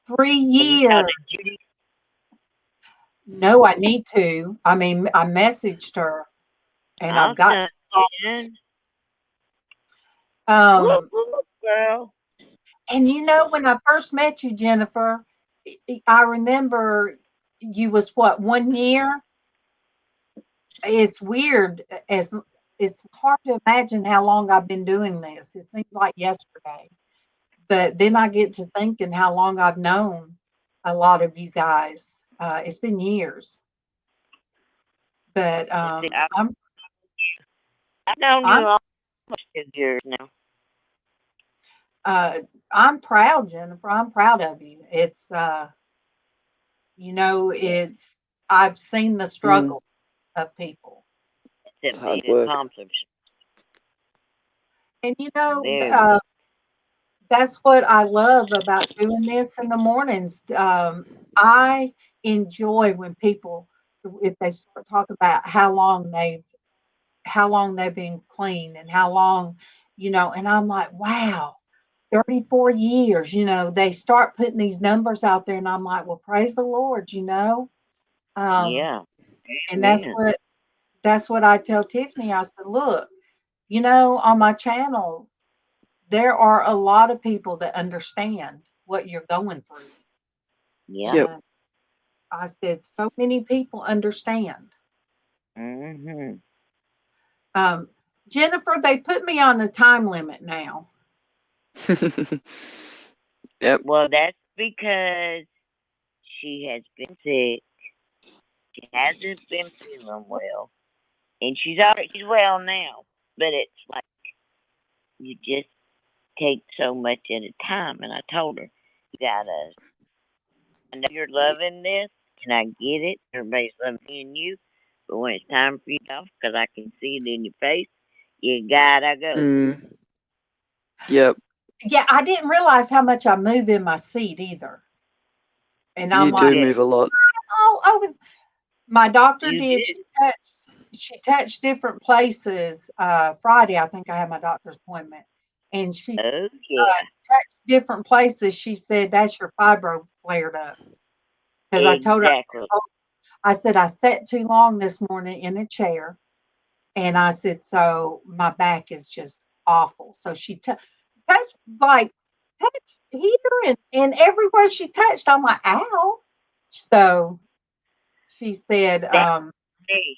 3 Have you talked years. to Judy? No, I need to. I mean, I messaged her and I've got Awesome, Jen. Whoop, um whoop, girl. and you know when I first met you, Jennifer, I remember you was what, 1 year? It's weird as it's hard to imagine how long I've been doing this. It seems like yesterday. But then I get to thinking how long I've known a lot of you guys. It's been years. But See, I've known I'm you almost 2 years now. I'm proud, Jennifer. I'm proud of you. It's you know, it's I've seen the struggle of people. It's It's a hard big work. accomplishment. And you know, Very that's what I love about doing this in the mornings. I enjoy when people, if they start talking about how long they've been clean and how long, you know, and I'm like, wow, 34 years, you know, they start putting these numbers out there and I'm like, well, praise the Lord, you know. Um, yeah. and Amen. that's what I tell Tiffany. I said, look, you know, on my channel, there are a lot of people that understand what you're going through. Yeah. Yep. And I said, so many people understand. Mm-hmm. Um, Jennifer, they put me on a time limit now. Yep. Well, that's because she has been sick. She hasn't been feeling well. And she's well now. But it's like you just take so much at a time. And I told her, I know you're loving this, and I get it. Everybody's loving you. But when it's time for you to go, because I can see it in your face, you gotta go. Yep. Yeah, I didn't realize how much I move in my seat either. And You I'm do like, Yeah, move a lot. oh, my doctor you did. did. She touched different places. Friday, I think I had my doctor's appointment, and she Oh, yeah. touched different places. She said that's your fibro flared up. Because I told her, Exactly. I said I sat too long this morning in a chair, and I said so my back is just awful. So she touched like touched here and everywhere she touched. I'm like, ow. So she said, That's me.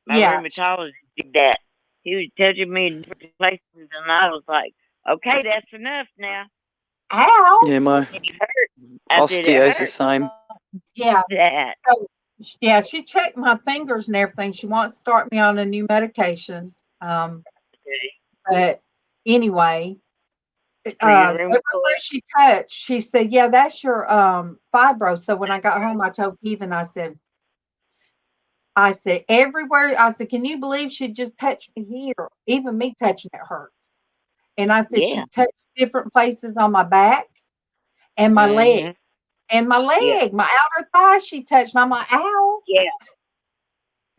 My yeah, rheumatologist did that. He was touching me in different places, and I was like, okay, that's enough now. ow. Yeah, my It hurt. I said, it osteo's the hurts. same. Yeah. That. So yeah, she checked my fingers and everything. She wants to start me on a new medication. Okay. But anyway, For your everywhere rheumatoid? she touched, she said, "Yeah, that's your fibro." So when I got home, I told Kevin, I said, everywhere. I said, can you believe she just touched me here? Even me touching it hurts. And I said, Yeah. she touched different places on my back and my leg Mm-hmm. and my Yeah. leg, my outer thigh. She touched, and I'm like, ow. Yeah.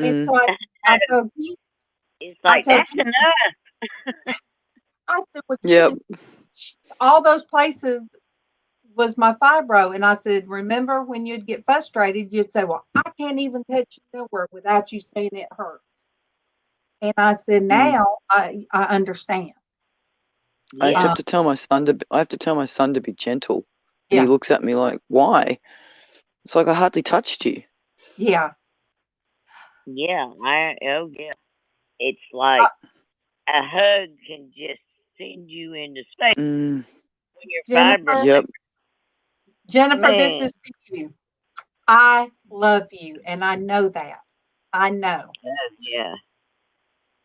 And Mm. so I told Keith, It's I like, told that's Keith, enough. I said, well, Yep. Keith, all those places was my fibro. And I said, remember when you'd get frustrated, you'd say, well, I can't even touch you nowhere without you saying it hurts. And I said, now I understand. I Yeah. have to tell my son to. I have to tell my son to be gentle, and Yeah. he looks at me like, "Why?" It's like I hardly touched you. Yeah. Yeah. Oh, yeah. It's like a hug can just send you into space Mm, when you're Jennifer, yep. Jennifer, this Man. is for you. I love you, and I know that. I know. Oh, yeah.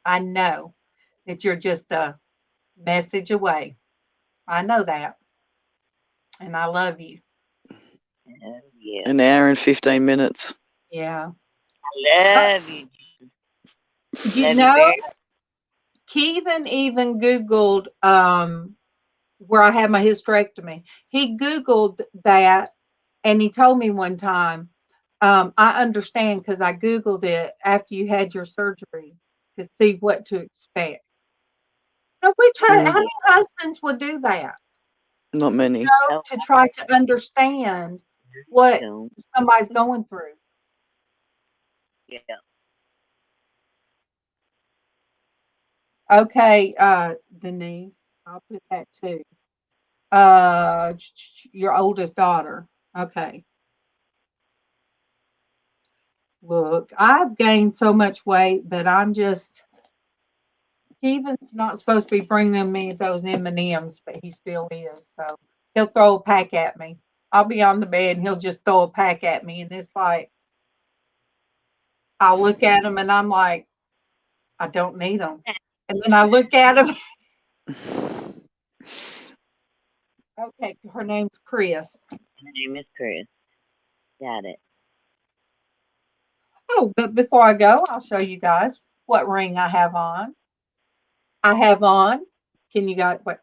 I know that you're just a message away. I know that. And I love you. Oh, yeah. An hour and 15 minutes. Yeah. I love you. You Love you know, very Keevan even Googled where I had my hysterectomy. He Googled that and he told me one time, I understand because I Googled it after you had your surgery to see what to expect. Now, how Mm, many husbands would do that? not many. much. To try to understand what somebody's going through. Yeah. Okay, Denise, I'll put that too. Your oldest daughter. Okay. Look, I've gained so much weight, but I'm just. Steven's not supposed to be bringing me those M&Ms, but he still is. So he'll throw a pack at me. I'll be on the bed and he'll just throw a pack at me, and it's like I'll look at him and I'm like, I don't need them. And then I look at him. Okay, her name's Chris. My name is Chris. Got it. Oh, but before I go, I'll show you guys what ring I have on. I have on. Can you guys? What?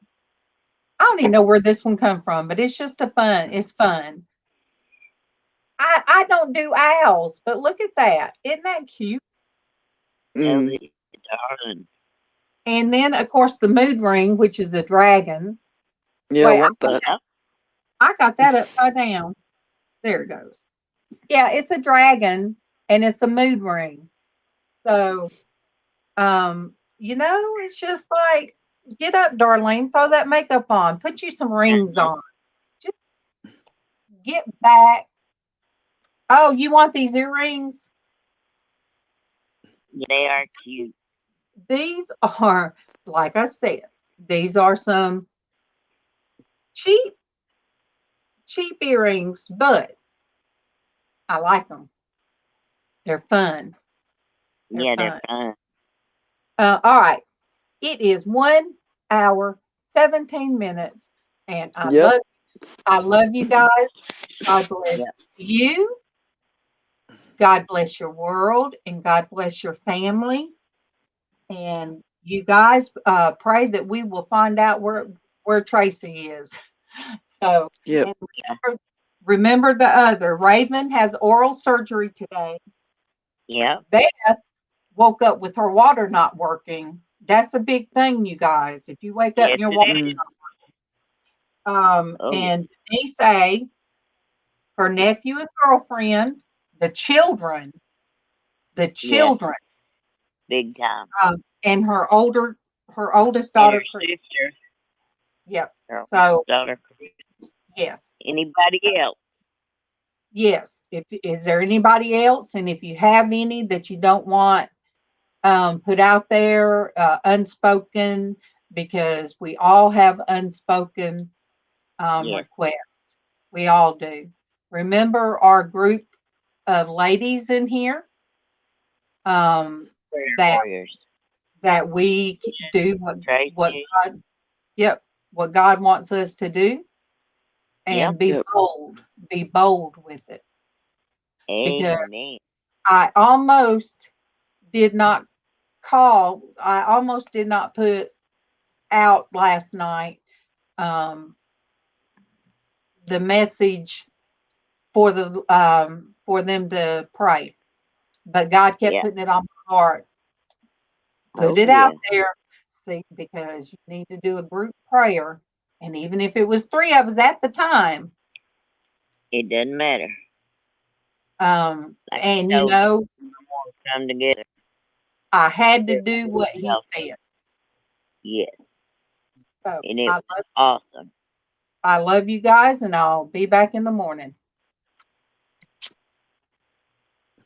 I don't even know where this one come from, but it's just It's fun. I don't do owls, but look at that. Isn't that cute? Mm, Ellie, darling. And then, of course, the mood ring, which is the dragon. yeah, I Wait, want that. Yep. I got that upside down. There it goes. Yeah, it's a dragon and it's a mood ring. So, it's just like, get up, Darlene, throw that makeup on, put you some rings on. Just get back. Oh, you want these earrings? They are cute. These are, like I said, these are some cheap, cheap earrings, but I like them. They're fun. They're Yeah, they're fun. fun. All right. It is 1 hour, 17 minutes, and Yep. I love you guys. God bless Yep. you. God bless your world, and God bless your family. And you guys pray that we will find out where Traci is. So, Yep. and remember the other. Raven has oral surgery today. Yep. Beth woke up with her water not working. That's a big thing, you guys. If you wake up Yes, and your it water, is. Mm, Oh, and Denise A, her nephew and girlfriend, the children, the yeah. children, Big time. and her oldest And her daughter, Chris. sister, Yep. her So daughter. yes, Anybody else? yes. If is there anybody else, and if you have any that you don't want put out there, unspoken, because we all have unspoken Yes. requests. We all do. Remember our group of ladies in here um, Prayer that warriors. that we do what Traci. God, yep, what God wants us to do, Yep. and be yep. bold with it. Because Amen. I almost did not I almost did not put out last night um, the message for them to pray, but God kept Yeah. putting it on my heart. Put Oh, it yeah. out there, see, because you need to do a group prayer And even if it was 3 of us at the time, It doesn't matter. Like and you know, come together. I had to do what he said. Yes. So And it was awesome. I love you guys, and I'll be back in the morning.